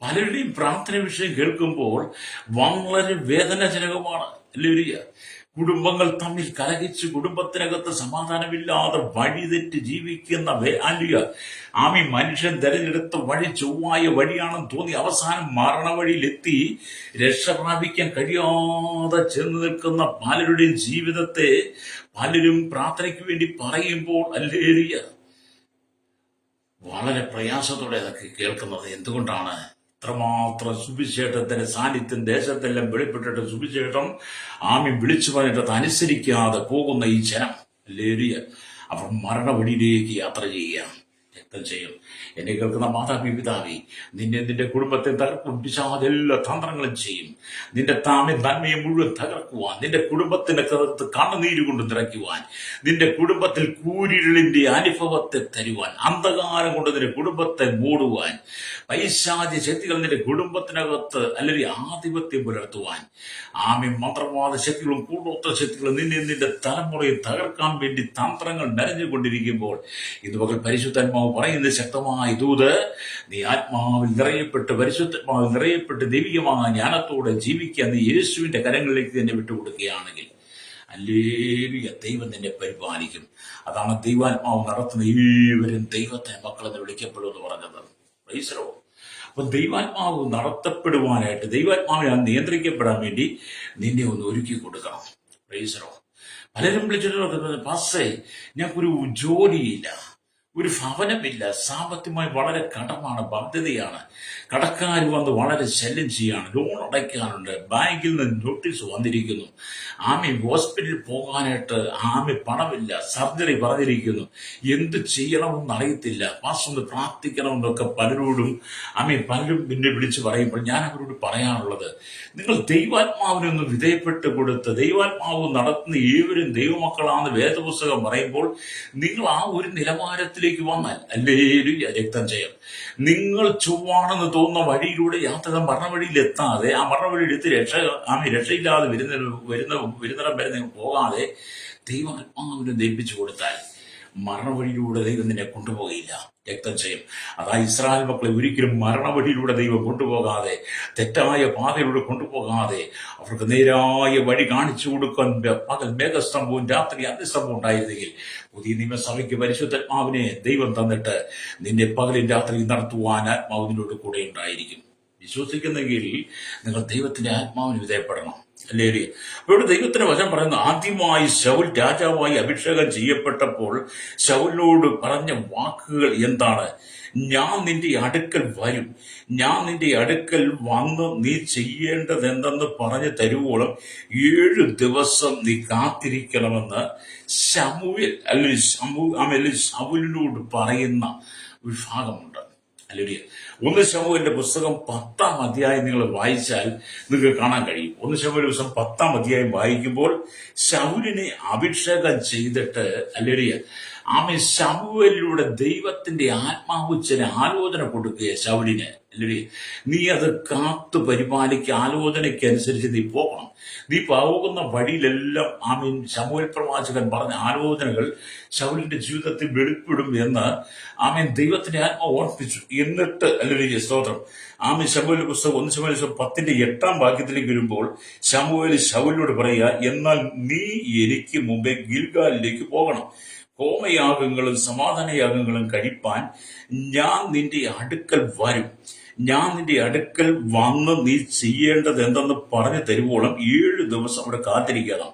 പലരുടെയും പ്രാർത്ഥന വിഷയം കേൾക്കുമ്പോൾ വളരെ വേദനാജനകമാണ്. അല്ലേലൂയ. കുടുംബങ്ങൾ തമ്മിൽ കലഹിച്ച് കുടുംബത്തിനകത്ത് സമാധാനമില്ലാതെ വഴിതെറ്റ് ജീവിക്കുന്ന മനുഷ്യൻ തെരഞ്ഞെടുത്ത വഴി ചൊവ്വായ വഴിയാണെന്ന് തോന്നി അവസാനം മരണവഴിയിലെത്തി രക്ഷ പ്രാപിക്കാൻ കഴിയാതെ ചെന്ന് നിൽക്കുന്ന പലരുടെയും ജീവിതത്തെ പലരും പ്രാർത്ഥനയ്ക്ക് വേണ്ടി പറയുമ്പോൾ അല്ലേലൂയ വളരെ പ്രയാസത്തോടെ അതൊക്കെ കേൾക്കുന്നത്. എന്തുകൊണ്ടാണ്? ഇത്രമാത്രം സുവിശേഷത്തിന്റെ സാന്നിധ്യം ദേശത്തെല്ലാം വെളിപ്പെട്ടിട്ട് സുവിശേഷം വിളിച്ചു പറഞ്ഞിട്ട് അനുസരിക്കാതെ പോകുന്ന ഈ ജനം ലേരിയ അവർ മരണവഴിയിലേക്ക് യാത്ര ചെയ്യുക. രക്തം ചെയ്യും. എന്നെ കേൾക്കുന്ന മാതാപിതാവേ, നിന്റെ കുടുംബത്തെ തകർക്കും പിശാച് എല്ലാ തന്ത്രങ്ങളും ചെയ്യും. നിന്റെ നന്മയെ മുഴുവൻ തകർക്കുവാൻ, നിന്റെ കുടുംബത്തിന്റെ കറുത്ത് കണ്ണുനീര് കൊണ്ട് നിറയ്ക്കുവാൻ, നിന്റെ കുടുംബത്തിൽ കൂരിരുളിന്റെ അനുഭവത്തെ തരുവാൻ, അന്ധകാരം കൊണ്ട് നിന്റെ കുടുംബത്തെ മൂടുവാൻ, പൈശാചി ശക്തികൾ നിന്റെ കുടുംബത്തിനകത്ത് അല്ലെങ്കിൽ ആധിപത്യം പുലർത്തുവാൻ, മന്ത്രവാദ ശക്തികളും കൂടോത്ര ശക്തികളും നിന്റെ തലമുറയെ തകർക്കാൻ വേണ്ടി തന്ത്രങ്ങൾ നിറഞ്ഞുകൊണ്ടിരിക്കുമ്പോൾ ഇത് പകൽ പരിശുദ്ധാത്മാവ് പറയുന്ന ശക്തമായ ദൂത്, നീ ആത്മാവിൽ നിറയപ്പെട്ട് പരിശുദ്ധാത്മാവിൽ നിറയപ്പെട്ട് ദൈവികമായ ജ്ഞാനത്തോടെ ജീവിക്കാൻ നീ യേശുവിന്റെ കരങ്ങളിലേക്ക് തന്നെ വിട്ടുകൊടുക്കുകയാണെങ്കിൽ അല്ലേലൂയ, ദൈവം നിന്നെ പരിപാലിക്കും. അതാണ് ദൈവാത്മാവ് നടത്തുന്ന ഏവരും ദൈവത്തെ മക്കളെന്ന് വിളിക്കപ്പെടുമെന്ന് പറഞ്ഞത്. പ്രൈസറോ. അപ്പൊ ദൈവാത്മാവ് നടത്തപ്പെടുവാനായിട്ട്, ദൈവാത്മാവിനെ നിയന്ത്രിക്കപ്പെടാൻ വേണ്ടി നിന്നെ ഒന്ന് ഒരുക്കി കൊടുക്കണം. പ്രൈസറോ. പലരും വിളിച്ചിട്ട് പാസ്റ്റേ, ഞങ്ങൾക്കൊരു ജോലിയില്ല, ഒരു ഭവനമില്ല, സാമ്പത്തികമായി വളരെ കടമാണ്, ബാധ്യതയാണ്, കടക്കാർ വന്ന് വളരെ ശല്യം ചെയ്യാണ്, ലോൺ അടയ്ക്കാനുണ്ട്, ബാങ്കിൽ നിന്ന് നോട്ടീസ് വന്നിരിക്കുന്നു, ഹോസ്പിറ്റലിൽ പോകാനായിട്ട് പണമില്ല, സർജറി പറഞ്ഞിരിക്കുന്നു, എന്ത് ചെയ്യണമെന്ന് അറിയത്തില്ല, ഒന്ന് പ്രാർത്ഥിക്കണമെന്നൊക്കെ പലരോടും പലരും പിന്നെ വിളിച്ച് പറയുമ്പോൾ ഞാൻ അവരോട് പറയാനുള്ളത്, നിങ്ങൾ ദൈവാത്മാവിനൊന്ന് വിധേയപ്പെട്ട് കൊടുത്ത് ദൈവാത്മാവ് നടത്തുന്ന ഏവരും ദൈവമക്കളാണെന്ന് വേദപുസ്തകം പറയുമ്പോൾ നിങ്ങൾ ആ ഒരു നിലവാരത്തിലേക്ക് വന്നാൽ അല്ലേലൂയ, രക്തം ചെയ്യും. നിങ്ങൾ ചൊവ്വാണെന്ന് തോന്നുന്ന വഴിയിലൂടെ യാത്ര മരണവഴിയിൽ എത്താതെ, ആ മരണവഴിയിൽ എത്തി രക്ഷയില്ലാതെ വരുന്നിടം വരെ നിങ്ങൾ പോകാതെ ദൈവാത്മാവിനെ ധരിപ്പിച്ചു കൊടുത്താൽ മരണവഴിയിലൂടെ ദൈവം നിന്നെ കൊണ്ടുപോകില്ല. രക്തം ചെയ്യും. അതാ ഇസ്രായേൽ മക്കളെ ഒരിക്കലും മരണവഴിയിലൂടെ ദൈവം കൊണ്ടുപോകാതെ, തെറ്റായ പാതയിലൂടെ കൊണ്ടുപോകാതെ അവർക്ക് നേരായ വഴി കാണിച്ചു കൊടുക്കാൻ പകൽ മേഘസ്തംഭവും രാത്രി അഗ്നിസ്തംഭവും ഉണ്ടായിരുന്നെങ്കിൽ പുതിയ നിയമസഭയ്ക്ക് പരിശുദ്ധാത്മാവിനെ ദൈവം തന്നിട്ട് നിന്നെ പകലും രാത്രി നടത്തുവാൻ ആത്മാവിനോട് കൂടെ ഉണ്ടായിരിക്കും. വിശ്വസിക്കുന്നെങ്കിൽ നിങ്ങൾ ദൈവത്തിന്റെ ആത്മാവിന് വിധേയപ്പെടണം. അല്ലേ? അപ്പോൾ ഇവിടെ ദൈവത്തിന്റെ വചനം പറയുന്നു, ആദ്യമായി ശൗൽ രാജാവായി അഭിഷേകം ചെയ്യപ്പെട്ടപ്പോൾ ശൗലിനോട് പറഞ്ഞ വാക്കുകൾ എന്താണ്? ഞാൻ നിന്റെ അടുക്കൽ വരും, ഞാൻ നിന്റെ അടുക്കൽ വന്ന് നീ ചെയ്യേണ്ടത് എന്തെന്ന് പറഞ്ഞു തരുവോളം 7 ദിവസം നീ കാത്തിരിക്കണമെന്ന് ശമൂവേൽ പറയുന്ന ഒരു ഭാഗമുണ്ട്. അല്ലെങ്കിൽ 1 ശമൂവേലിന്റെ പുസ്തകം 10-ാം അധ്യായം നിങ്ങൾ വായിച്ചാൽ നിങ്ങൾക്ക് കാണാൻ കഴിയും. 1 ശമൂവേൽ പുസ്തകം 10-ാം അധ്യായം വായിക്കുമ്പോൾ ശൗലിനെ അഭിഷേകം ചെയ്തിട്ട് അല്ലെങ്കിൽ ശമൂവേലിലൂടെ ദൈവത്തിന്റെ ആത്മാവ് ചില ആലോചന കൊടുക്കുക ശൗലിന്. അല്ലെങ്കിൽ നീ അത് കാത്തു പരിപാലിക്കുക, ആലോചനയ്ക്കനുസരിച്ച് നീ പോകണം. നീ പോകുന്ന വഴിയിലെല്ലാം ശമൂവേൽ പ്രവാചകൻ പറഞ്ഞ ആലോചനകൾ ശൗലിന്റെ ജീവിതത്തിൽ വെളിപ്പെടും എന്ന് ദൈവത്തിന്റെ ആത്മാവ് ഓർപ്പിച്ചു. എന്നിട്ട് അല്ലെങ്കിൽ സ്തോത്രം ശമൂവേൽ പുസ്തകം 1 ശമൂവേൽ 10-ന്റെ 8-ാം വാക്യത്തിലേക്ക് വരുമ്പോൾ ശമൂവേൽ ശൗലിനോട് പറയുക, എന്നാൽ നീ എനിക്ക് മുമ്പേ ഗിൽഗാലിലേക്ക് പോകണം, ഹോമയാഗങ്ങളും സമാധാനയാഗങ്ങളും കഴിപ്പാൻ ഞാൻ നിന്റെ അടുക്കൽ വരും, ഞാൻ നിന്റെ അടുക്കൽ വന്ന് നീ ചെയ്യേണ്ടത് എന്തെന്ന് പറഞ്ഞു തരുവോളം 7 ദിവസം അവിടെ കാത്തിരിക്കണം.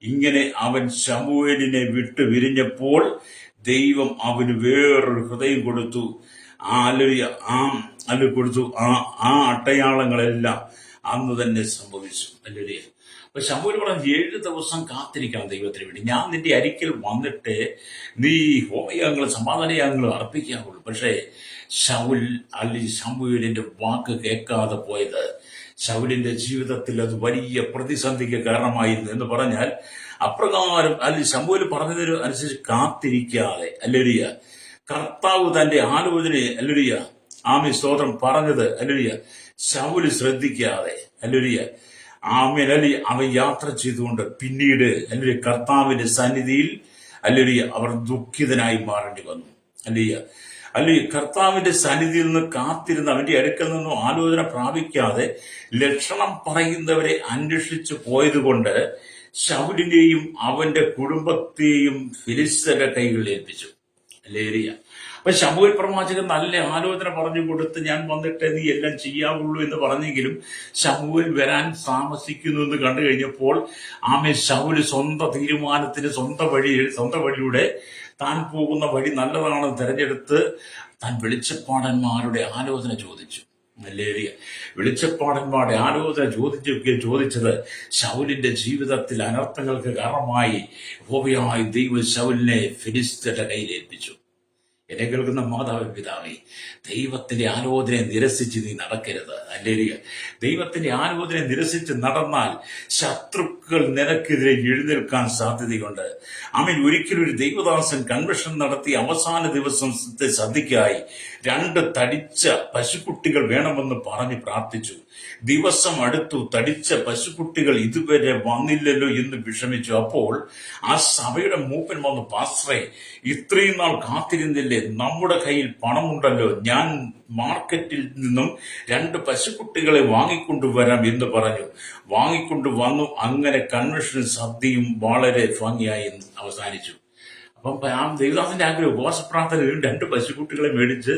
ഇങ്ങനെ അവൻ ശമൂവേലിനെ വിട്ടു വിരിഞ്ഞപ്പോൾ ദൈവം അവന് വേറൊരു ഹൃദയം കൊടുത്തു. ആ അട്ടയാളങ്ങളെല്ലാം അന്ന് തന്നെ സംഭവിച്ചു. അല്ലേ? അപ്പൊ ശമൂവേൽ പറഞ്ഞു 7 ദിവസം കാത്തിരിക്കണം ദൈവത്തിന് വേണ്ടി. ഞാൻ നിന്റെ അരിക്കൽ വന്നിട്ട് നീ ഹോമയാഗങ്ങളും സമാധാനയാഗങ്ങളും അർപ്പിക്കാവുള്ളൂ. പക്ഷേ ശമൂവേലിന്റെ വാക്ക് കേൾക്കാതെ പോയത് ശൗലിന്റെ ജീവിതത്തിൽ അത് വലിയ പ്രതിസന്ധിക്ക് കാരണമായിരുന്നു. എന്ന് പറഞ്ഞാൽ അപ്രകാരം ശമൂവേൽ പറഞ്ഞതിന് അനുസരിച്ച് കാത്തിരിക്കാതെ കർത്താവ് തന്റെ ആലോചനയെ സ്തോത്രം പറഞ്ഞത് ശൗല് ശ്രദ്ധിക്കാതെ അവൻ യാത്ര ചെയ്തുകൊണ്ട് പിന്നീട് കർത്താവിന്റെ സന്നിധിയിൽ അവർ ദുഃഖിതനായി മാറേണ്ടി വന്നു. കർത്താവിന്റെ സന്നിധിയിൽ നിന്ന് കാത്തിരുന്ന് അവന്റെ അടുക്കൽ നിന്നും ആലോചന പ്രാപിക്കാതെ ലക്ഷണം പറയുന്നവരെ അന്വേഷിച്ചു പോയതുകൊണ്ട് ശൗലിനെയും അവന്റെ കുടുംബത്തെയും ഫിലിസ്ത്യരുടെ കൈകളിൽ ഏൽപ്പിച്ചു. അപ്പൊ ശമൂവേൽ പ്രവാചകൻ നല്ല ആലോചന പറഞ്ഞു കൊടുത്ത് ഞാൻ വന്നിട്ട് നീ എല്ലാം ചെയ്യാവുള്ളൂ എന്ന് പറഞ്ഞെങ്കിലും ശമൂവേൽ വരാൻ താമസിക്കുന്നു എന്ന് കണ്ടു കഴിഞ്ഞപ്പോൾ ശൗല് സ്വന്തം തീരുമാനത്തിന് സ്വന്തം വഴിയിലൂടെ താൻ പോകുന്ന വഴി നല്ലതാണെന്ന് തെരഞ്ഞെടുത്ത് താൻ വെളിച്ചപ്പാടന്മാരുടെ ആലോചന ചോദിച്ചു. വെളിച്ചപ്പാടന്മാരുടെ ആലോചന ചോദിച്ചത് ശൗലിന്റെ ജീവിതത്തിൽ അനർത്ഥങ്ങൾക്ക് കാരണമായി യഹോവയായ ദൈവം ശൗലിനെ ഫിലിസ്ത്യരുടെ കയ്യിലേൽപ്പിച്ചു. എന്നെ കേൾക്കുന്ന മാതാവ് പിതാവേ, ദൈവത്തിന്റെ ആലോചനയെ നിരസിച്ച് നീ നടക്കരുത്. ദൈവത്തിന്റെ ആലോചനയെ നിരസിച്ച് നടന്നാൽ ശത്രുക്കൾ നിനക്കെതിരെ എഴുന്നേൽക്കാൻ സാധ്യതയുണ്ട്. ഒരിക്കലും ഒരു ദൈവദാസൻ കൺവെൻഷൻ നടത്തി അവസാന ദിവസത്തെ സദ്യക്കായി 2 തടിച്ച പശുക്കുട്ടികൾ വേണമെന്ന് പറഞ്ഞ് പ്രാർത്ഥിച്ചു. ദിവസം അടുത്തു, തടിച്ച പശുക്കുട്ടികൾ ഇതുവരെ വന്നില്ലല്ലോ എന്ന് വിഷമിച്ചു. അപ്പോൾ ആ സഭയുടെ മൂപ്പൻ വന്നു, പാസ്റ്ററെ, ഇത്രയും നാൾ കാത്തിരുന്നില്ലേ? നമ്മുടെ കയ്യിൽ പണമുണ്ടല്ലോ, ഞാൻ മാർക്കറ്റിൽ നിന്നും 2 പശുക്കുട്ടികളെ വാങ്ങിക്കൊണ്ടുവരാം എന്ന് പറഞ്ഞു. വാങ്ങിക്കൊണ്ടു വന്നു. അങ്ങനെ കൺവെൻഷൻ സദ്യയും വളരെ ഭംഗിയായി അവസാനിച്ചു. അപ്പം ദേവദാസന്റെ ആഗ്രഹം ഉപവാസ പ്രാർത്ഥനയിൽ 2 പശുക്കുട്ടികളെ മേടിച്ച്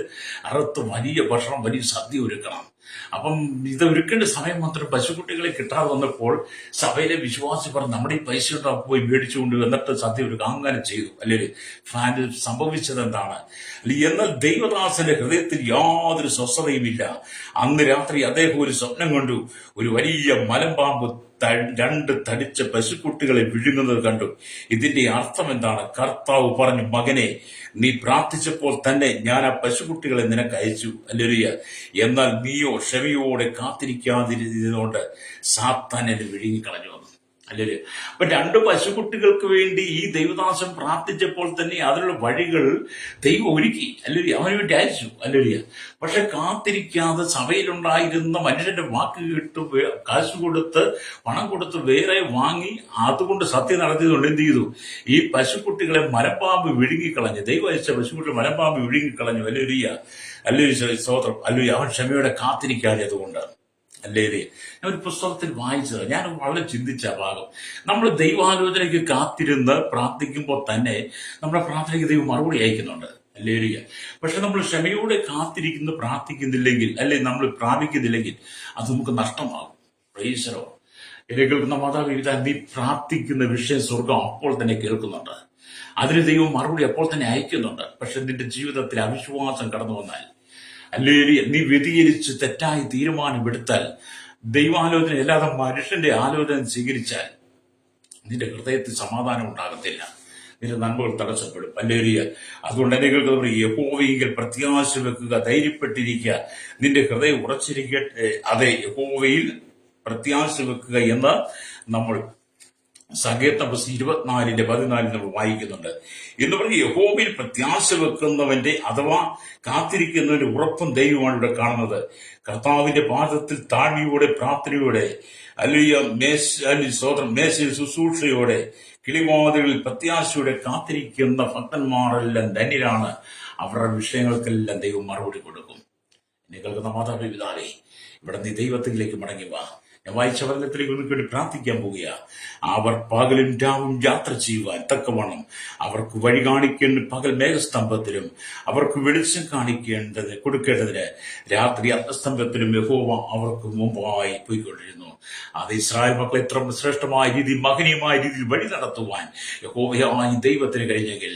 അറുത്ത് വലിയ ഭക്ഷണം, വലിയ സദ്യ ഒരുക്കണം. അപ്പം ഇത് ഒരുക്കേണ്ട സമയം മാത്രം പശുക്കുട്ടികളെ കിട്ടാതെ വന്നപ്പോൾ സഭയിലെ വിശ്വാസി പറഞ്ഞു, നമ്മുടെ ഈ പൈസ ഉണ്ടാവും, പോയി മേടിച്ചുകൊണ്ട് എന്നിട്ട് സദ്യ ഒരുക്കുക. അങ്ങനെ ചെയ്തു. സംഭവിച്ചത് എന്താണ്? എന്നാൽ ദൈവദാസന്റെ ഹൃദയത്തിൽ യാതൊരു സ്വസ്ഥതയുമില്ല. അന്ന് രാത്രി അദ്ദേഹം ഒരു സ്വപ്നം കണ്ടു. ഒരു വലിയ മലമ്പാമ്പ് 2 തടിച്ച പശുക്കുട്ടികളെ വിഴുങ്ങുന്നത് കണ്ടു. ഇതിന്റെ അർത്ഥം എന്താണ്? കർത്താവ് പറഞ്ഞു, മകനെ, നീ പ്രാർത്ഥിച്ചപ്പോൾ തന്നെ ഞാൻ ആ പശുക്കുട്ടികളെ നിനക്ക് അയച്ചു. എന്നാൽ നീയോ ക്ഷമയോടെ കാത്തിരിക്കാതിരുന്നതുകൊണ്ട് സാത്താൻ എന്നെ വിഴുങ്ങിക്കളഞ്ഞു. അപ്പൊ 2 പശുക്കുട്ടികൾക്ക് വേണ്ടി ഈ ദൈവദാസൻ പ്രാർത്ഥിച്ചപ്പോൾ തന്നെ അതിനുള്ള വഴികൾ ദൈവം ഒരുക്കി. അവന് വേണ്ടി അയച്ചു. പക്ഷെ കാത്തിരിക്കാതെ സഭയിലുണ്ടായിരുന്ന മനുഷ്യന്റെ വാക്ക് കേട്ട് കാശ് കൊടുത്ത് പണം കൊടുത്ത് വേറെ വാങ്ങി അതുകൊണ്ട് സത്യം നടത്തിയതുകൊണ്ട് എന്ത് ചെയ്തു? ഈ പശുക്കുട്ടികളെ മലമ്പാമ്പ് വിഴുങ്ങിക്കളഞ്ഞു. ദൈവം അയച്ച പശുക്കുട്ടികളെ മലമ്പാമ്പ് വിഴുങ്ങിക്കളഞ്ഞു. സ്തോത്രം. അവൻ ക്ഷമയോടെ കാത്തിരിക്കാഞ്ഞതുകൊണ്ട്. ഞാൻ ഒരു പുസ്തകത്തിൽ വായിച്ചത്, ഞാൻ വളരെ ചിന്തിച്ച ഭാഗം, നമ്മൾ ദൈവാലോചനയ്ക്ക് കാത്തിരുന്ന് പ്രാർത്ഥിക്കുമ്പോൾ തന്നെ നമ്മുടെ പ്രാർത്ഥനയ്ക്ക് ദൈവം മറുപടി അയക്കുന്നുണ്ട്. പക്ഷെ നമ്മൾ ക്ഷമയോടെ പ്രാർത്ഥിക്കുന്നില്ലെങ്കിൽ നമ്മൾ പ്രാപിക്കുന്നില്ലെങ്കിൽ അത് നമുക്ക് നഷ്ടമാകും. പ്രൈസലോ. എന്നെ കേൾക്കുന്ന മാതാപിതാ, നീ പ്രാർത്ഥിക്കുന്ന വിഷയം സ്വർഗം അപ്പോൾ തന്നെ കേൾക്കുന്നുണ്ട്. അതിന് ദൈവം മറുപടി അപ്പോൾ തന്നെ അയക്കുന്നുണ്ട്. പക്ഷെ നിന്റെ ജീവിതത്തിൽ അവിശ്വാസം കടന്നു വന്നാൽ, അല്ലെങ്കിൽ നീ വ്യതിചലിച്ച് തെറ്റായി തീരുമാനമെടുത്താൽ, ദൈവാലോചന അല്ലാതെ മനുഷ്യന്റെ ആലോചന സ്വീകരിച്ചാൽ നിന്റെ ഹൃദയത്തിൽ സമാധാനം ഉണ്ടാകത്തില്ല. നിന്റെ നന്മകൾ തടസ്സപ്പെടും. ഹല്ലേലൂയ. അതുകൊണ്ട് എന്നെ കേൾക്കുന്നവർ, യഹോവയിൽ പ്രത്യാശ വെക്കുക, ധൈര്യപ്പെട്ടിരിക്കുക, നിന്റെ ഹൃദയം ഉറച്ചിരിക്കട്ടെ. അതെ, യഹോവയിൽ പ്രത്യാശ വെക്കുക എന്ന് നമ്മൾ സങ്കീർത്തനം 24:14 നമ്മൾ വായിക്കുന്നുണ്ട്. എന്ന് പറഞ്ഞ് യഹോവയിൽ പ്രത്യാശ വെക്കുന്നവന്റെ അഥവാ കാത്തിരിക്കുന്നവന്റെ ഉറപ്പും ദൈവമാണ് ഇവിടെ കാണുന്നത്. കർത്താവിന്റെ പാദത്തിൽ താഴ്മയോടെ, പ്രാർത്ഥനയോടെ, മേശയിൽ ശുശ്രൂഷയോടെ, കിളിവാതികളിൽ പ്രത്യാശയോടെ കാത്തിരിക്കുന്ന ഭക്തന്മാരെല്ലാം ധന്യരാണ്. അവരുടെ വിഷയങ്ങൾക്കെല്ലാം ദൈവം മറുപടി കൊടുക്കും. എന്നെ കേൾക്കുന്ന മാതാപിതാവേ, ഇവിടെ നീ ദൈവത്തിലേക്ക് മടങ്ങി വാ. ഞാൻ വായിച്ച വചനത്തിലേക്ക് നിങ്ങൾക്ക് വേണ്ടി പ്രാർത്ഥിക്കാൻ പോവുക. അവർ പകലും രാവും യാത്ര ചെയ്യുവാൻ തക്കവണ്ണം അവർക്ക് വഴി കാണിക്കേണ്ട പകൽ മേഘസ്തംഭത്തിലും അവർക്ക് വെളിച്ചം കൊടുക്കേണ്ടതിന് രാത്രി അന്തസ്തംഭത്തിലും യഹോവ അവർക്ക് മുമ്പായി പോയിക്കൊണ്ടിരുന്നു. അത് ഇസ്രായേൽ മക്കൾ എത്ര ശ്രേഷ്ഠമായ രീതിയിൽ, മഹനീയമായ രീതിയിൽ വഴി നടത്തുവാൻ യഹോവയായ ദൈവത്തിന് കഴിഞ്ഞെങ്കിൽ,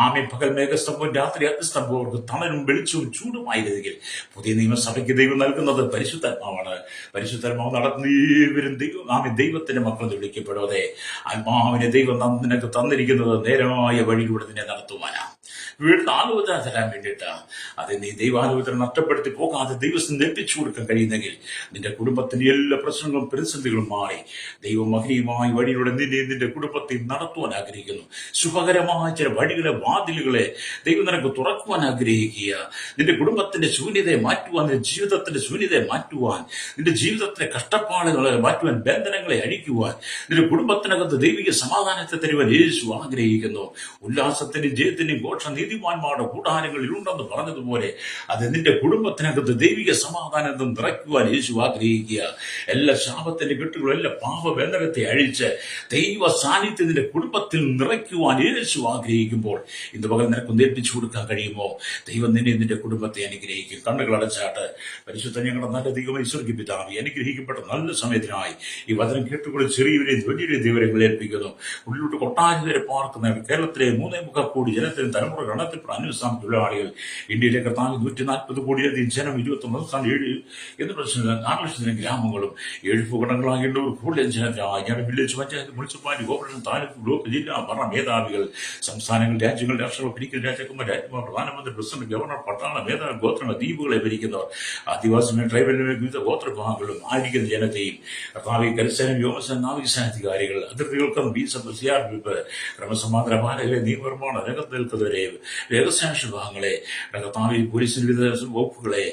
ആമേൻ, പകൽ മേഘസ്തംഭവും രാത്രി അന്തസ്തംഭവും അവർക്ക് തണലും വെളിച്ചവും ചൂടുമായിരുന്നെങ്കിൽ, പുതിയ നിയമസഭയ്ക്ക് ദൈവം നൽകുന്നത് പരിശുദ്ധാത്മാവാണ്. പരിശുദ്ധാത്മാവ് നടത്തുന്ന ദൈവത്തിന്റെ മക്കൾ വിളിക്കപ്പെടാതെ ആത്മാവിനെ ദൈവം നിനക്ക് തന്നിരിക്കുന്നത് നേരായ വഴിയിലൂടെ നിന്നെ നടത്തുവാനാണ്. വീട്ടിൽ ആലോചന തരാൻ വേണ്ടിയിട്ടാണ്. അത് നീ ദൈവാലോചന നഷ്ടപ്പെടുത്തി പോകാതെ ദൈവത്തിന് ഏൽപ്പിച്ചു കൊടുക്കാൻ കഴിയുന്നെങ്കിൽ നിന്റെ കുടുംബത്തിന്റെ എല്ലാ പ്രശ്നങ്ങളും പ്രതിസന്ധികളും മാറി ദൈവം മഹനീയമായ വഴിയിലൂടെ നിന്റെ കുടുംബത്തെ നടത്തുവാൻ ആഗ്രഹിക്കുന്നു. ശുഭകരമായ ചില വഴികളെ, വാതിലുകളെ ദൈവം നിനക്ക് തുറക്കുവാൻ ആഗ്രഹിക്കുക. നിന്റെ കുടുംബത്തിന്റെ ശൂന്യതയെ മാറ്റുവാൻ, നിന്റെ ജീവിതത്തിന്റെ ശൂന്യതയെ മാറ്റുവാൻ, നിന്റെ ജീവിതത്തിലെ കഷ്ടപ്പാടുകളെ മാറ്റുവാൻ, ബന്ധനങ്ങളെ അഴിക്കുവാൻ, നിന്റെ കുടുംബത്തിനകത്ത് ദൈവിക സമാധാനത്തെ തരുവാൻ യേശു ആഗ്രഹിക്കുന്നു. ഉല്ലാസത്തിന്റെയും ജയത്തിന്റെയും ഘോഷം നീതിമാന്മാരുടെ കൂടാരങ്ങളിൽ ഉണ്ടെന്ന് പറഞ്ഞതുപോലെ അത് നിന്റെ കുടുംബത്തിനകത്ത് ദൈവിക സമാധാനത്തെ നിറയ്ക്കുവാൻ യേശു ആഗ്രഹിക്കുക. എല്ലാ ശാപത്തിന്റെ കെട്ടുകളും, എല്ലാ പാപബന്ധനത്തെ അഴിച്ച് ദൈവ സാന്നിധ്യം നിന്റെ കുടുംബത്തിൽ നിറയ്ക്കുവാൻ യേശു ആഗ്രഹിക്കുമ്പോൾ ഇന്ന് പകൽ നിനക്ക് നേൽപ്പിച്ചു കൊടുക്കാൻ കഴിയുമോ? ദൈവം നിന്റെ കുടുംബത്തെ അനുഗ്രഹിക്കും. കണ്ണുകൾ അടച്ചാട്ട്. പരിശുദ്ധ ഞങ്ങളുടെ നല്ല ദൈവമേ, സ്വർഗ്ഗ പിതാവേ, അനുഗ്രഹിക്കപ്പെട്ട നല്ല സമയത്തിനായി ഈ വചനം കേട്ടുകൊണ്ട് ചെറിയവരെയും വലിയ ദൈവങ്ങളെ ഏൽപ്പിക്കുന്നു. ഉള്ളിലോട്ട് കൊട്ടാരം വരെ പാർക്കുന്ന കേരളത്തിലെ 3.25 കോടി ജനത്തിന് തലമുറ ഗണത്തിൽപ്പെട്ട അന്വേഷണ തൊഴിലാളികൾ, ഇന്ത്യയിലെ കർത്താവ് 140 കോടിയധികം ജനം, 21 സംസ്ഥാനം, 4,00,000 ഗ്രാമങ്ങളും 7 ഭൂഖണ്ഡങ്ങളായ 800 കോടി ജനത്തിനായി ഞാൻ village, panchayat, municipality, corporation, taluk, block, ജില്ലാ ഭരണ മേധാവികൾ, സംസ്ഥാനങ്ങൾ, രാജ്യങ്ങൾ, രാഷ്ട്രങ്ങൾ, ഭരിക്കുന്ന രാജാക്കന്മാർ, രാജ്യമാർ, പ്രധാനമന്ത്രി, പ്രസിഡന്റ്, ഗവർണർ, പട്ടാള മേധാവി, ഗോത്രങ്ങൾ, ദ്വീപുകളെ ഭരിക്കുന്നവർ, ആദിവാസികൾ, ട്രൈബലിനെ, വിവിധ ഗോത്രവിഭാഗങ്ങളും ആയിരിക്കുന്ന ജനത്തെയും കർത്താവ്, കരസേന, വ്യോമസേന, നാവികസേനാധികാരികൾ, അതിർത്തികൾക്കും ബിഎസ്എഫ്, സിആർപിഎഫ്, ക്രമസമാധാന പാലകരെ, നിയമനിർമ്മാണ രംഗത്ത് നിൽക്കുന്നവരെ, വ്യവസായ വിഭാഗങ്ങളെ, കർത്താവ്, പോലീസിന് വിവിധ വകുപ്പുകളെ,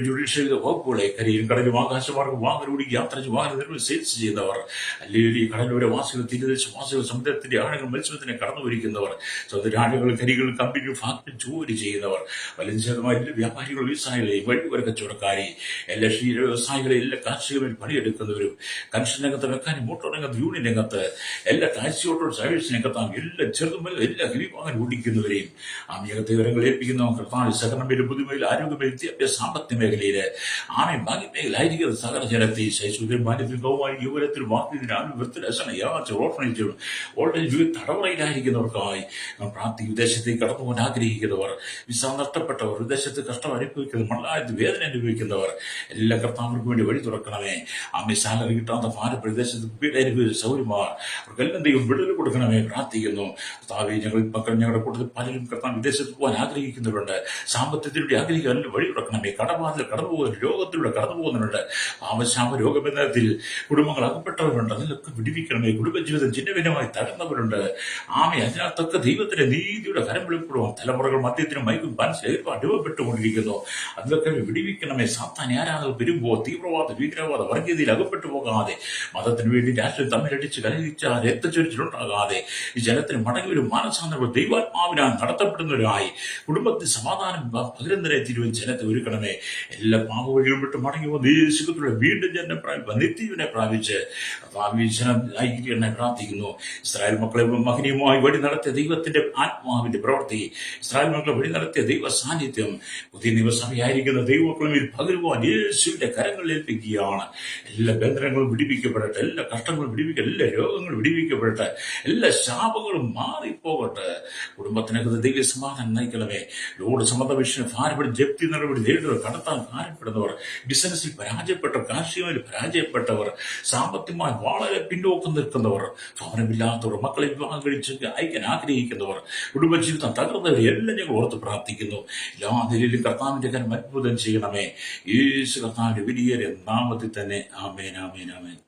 ജുഡീഷ്യൽ വകുപ്പുകളെ, കരിയിലും കടലും ആകാശമാർഗം വാഹനോടി യാത്ര വാഹനം സെയിൽസ് ചെയ്യുന്നവർ, അല്ലെങ്കിൽ ഈ കടലിലൂടെ വാസികൾ, തീരദേശവാസികൾ, സമുദ്രത്തിന്റെ ആഴങ്ങൾ മത്സ്യത്തിനെ കടന്നുവരിക്കുന്നവർ, സമുദ്രാഴകൾ, കരികൾ, കമ്പനി, ഫാക്ടറി ജോലി ചെയ്യുന്നവർ, വലിയ വ്യാപാരികൾ, വ്യവസായികളെ, വഴിവര കച്ചവടക്കാരെ, എല്ലാ ക്ഷീര വ്യവസായികളെ, എല്ലാ കാർഷികമായി പണിയെടുക്കുന്നവരും, കൺസ്ട്രക്ഷൻ രംഗത്ത്, മെക്കാനിക്, മോട്ടോർ രംഗത്ത്, യൂണിയൻ രംഗത്ത്, എല്ലാ ടാക്സി ഓട്ടോ സർവീസ് രംഗത്താം, എല്ലാ ചെറുതും എല്ലാ ഹെവി വാഹനം ഓടിക്കുന്നവരെയും ആമേയത്തെ വിവരങ്ങൾ ഏൽപ്പിക്കുന്ന കർത്താവ്, സഹകരണമേലും പുതുമയിൽ, ആരോഗ്യമേൽ, വിദ്യാഭ്യാസ, സാമ്പത്തിക മേഖലയില് ഭാഗ്യമേഖലായിരിക്കുന്ന സകല ജനത്തെ ശൈശൂര്യം, ബാല്യത്തിൽ, കൗമാരി, യുവനത്തിൽ, വാക്കിനും വൃത്തിരസന, ഓർഫനേജും, ഓൾഡേജ് തടവറയിലായിരിക്കുന്നവർക്കായി പ്രാർത്ഥി. വിദേശത്തേക്ക് കടന്നു പോകാൻ ആഗ്രഹിക്കുന്നവർ, വിസ നഷ്ടപ്പെട്ടവർ, വിദേശത്ത് കഷ്ടം അനുഭവിക്കുന്നവർ, മണ്ണായത്ത് വേദന അനുഭവിക്കുന്നവർ, എല്ലാ കർത്താവർക്ക് വേണ്ടി വഴി തുറക്കണമേ. ആമേ, സാലറി കിട്ടാത്ത പ്രദേശത്ത് പീഡ അനുഭവിച്ച സൗര്യമാർ, അവർക്കെല്ലാം ദൈവം വിടുതൽ കൊടുക്കണമേ പ്രാർത്ഥിക്കുന്നു. കർത്താവേ, ഞങ്ങളുടെ കൂട്ടത്തിൽ പലരും കർത്താവ് വിദേശത്ത് പോകാൻ ആഗ്രഹിക്കുന്നവരുണ്ട്. സാമ്പത്തികത്തിലൂടെ ആഗ്രഹിക്കാൻ വഴി തുറക്കണമേ. കടബാധയിൽ കടന്നു പോകുന്ന, രോഗത്തിലൂടെ കടന്നു പോകുന്നവരുണ്ട്. പാവശാപ രോഗബന്ധത്തിൽ കുടുംബങ്ങൾ അകപ്പെട്ടവരുണ്ട്. അതിലൊക്കെ വിടിവിക്കണമേ. കുടുംബജീവിതം ചിഹ്നഭിന്നമായി തകർന്നവരുണ്ട്. ആമേ, അതിനകത്തൊക്കെ ദൈവത്തിന്റെ നീതിയുടെ കരം വെളിപ്പെടുവാൻ തലമുറകൾ മദ്യത്തിനും മയക്കും മനസ്സിലേക്കും അനുഭവപ്പെട്ടുകൊണ്ടിരിക്കുന്നു. അതിലൊക്കെ വിടിവിക്കണമേ. സാത്താൻ ആരാധന വരുമ്പോൾ തീവ്രവാദ, ഭീകരവാദ, വർഗീയതയിൽ അകപ്പെട്ടു പോകാതെ, മതത്തിന് വേണ്ടി രാഷ്ട്രീയം തമ്മിലടിച്ച് കലഹിച്ച രക്തച്ചൊരിച്ചിലുണ്ടാകാതെ, ഈ ജനത്തിന് മടങ്ങി ഒരു മാനസാന്തരം ദൈവാത്മാവിനാൽ നടത്തപ്പെടും ബന്ധപ്പെടുന്നവരുമായി കുടുംബത്തിൽ സമാധാനം പകരുന്നതിനെ തിരുവൻ ജനത്തെ ഒരുക്കണമേ. എല്ലാ പാപവഴികളും വിട്ട് മടങ്ങി വന്ന് യേശുക്രിസ്തുവിനെ വീണ്ടും ജനം നിത്യജീവനെ പ്രാപിച്ച് ജനം പ്രാർത്ഥിക്കുന്നു. ഇസ്രായേൽ മക്കളെ മഹനീയമായി വഴി നടത്തിയ ദൈവത്തിന്റെ ആത്മാവിന്റെ പ്രവൃത്തി, ഇസ്രായേൽ മക്കളെ വഴി നടത്തിയ ദൈവ സാന്നിധ്യം പുതിയ നിയമസഭയായിരിക്കുന്ന ദൈവമക്കളുമേൽ പകരുവാൻ യേശുവിന്റെ കരങ്ങളിൽ ഏൽപ്പിക്കുകയാണ്. എല്ലാ ബന്ധനങ്ങളും വിടിവിക്കപ്പെടട്ടെ, എല്ലാ കഷ്ടങ്ങളും വിടിവിക്കട്ടെ, എല്ലാ രോഗങ്ങളും വിടിവിക്കപ്പെടട്ടെ, എല്ലാ ശാപങ്ങളും മാറിപ്പോകട്ടെ. കുടുംബത്തിനകത്ത് ദൈവ സമാധാനം നയിക്കണമേ. ലോഡ് സംബന്ധ വിഷയം ഭാരപ്പെടും ജപ്തി നടപടി നേരിടുന്നവർ, കടത്താൻ ഭാരപ്പെടുന്നവർ, ബിസിനസ്സിൽ പരാജയപ്പെട്ടവർ, കാർഷികമായി പരാജയപ്പെട്ടവർ, സാമ്പത്തികമായി വളരെ പിന്നോക്കം നിൽക്കുന്നവർ, ഭവനമില്ലാത്തവർ, മക്കളെ വിവാഹം കഴിച്ച് അയക്കാൻ ആഗ്രഹിക്കുന്നവർ, കുടുംബജീവിതം തകർന്നവർ എല്ലാം ഞങ്ങൾ ഓർത്ത് പ്രാർത്ഥിക്കുന്നു. എല്ലാ നിലയിലും കർത്താവിന്റെ കരം അത്ഭുതം ചെയ്യണമേ. യേശു കർത്താവിന്റെ വലിയ നാമത്തിൽ തന്നെ. ആമേൻ, ആമേൻ, ആമേൻ.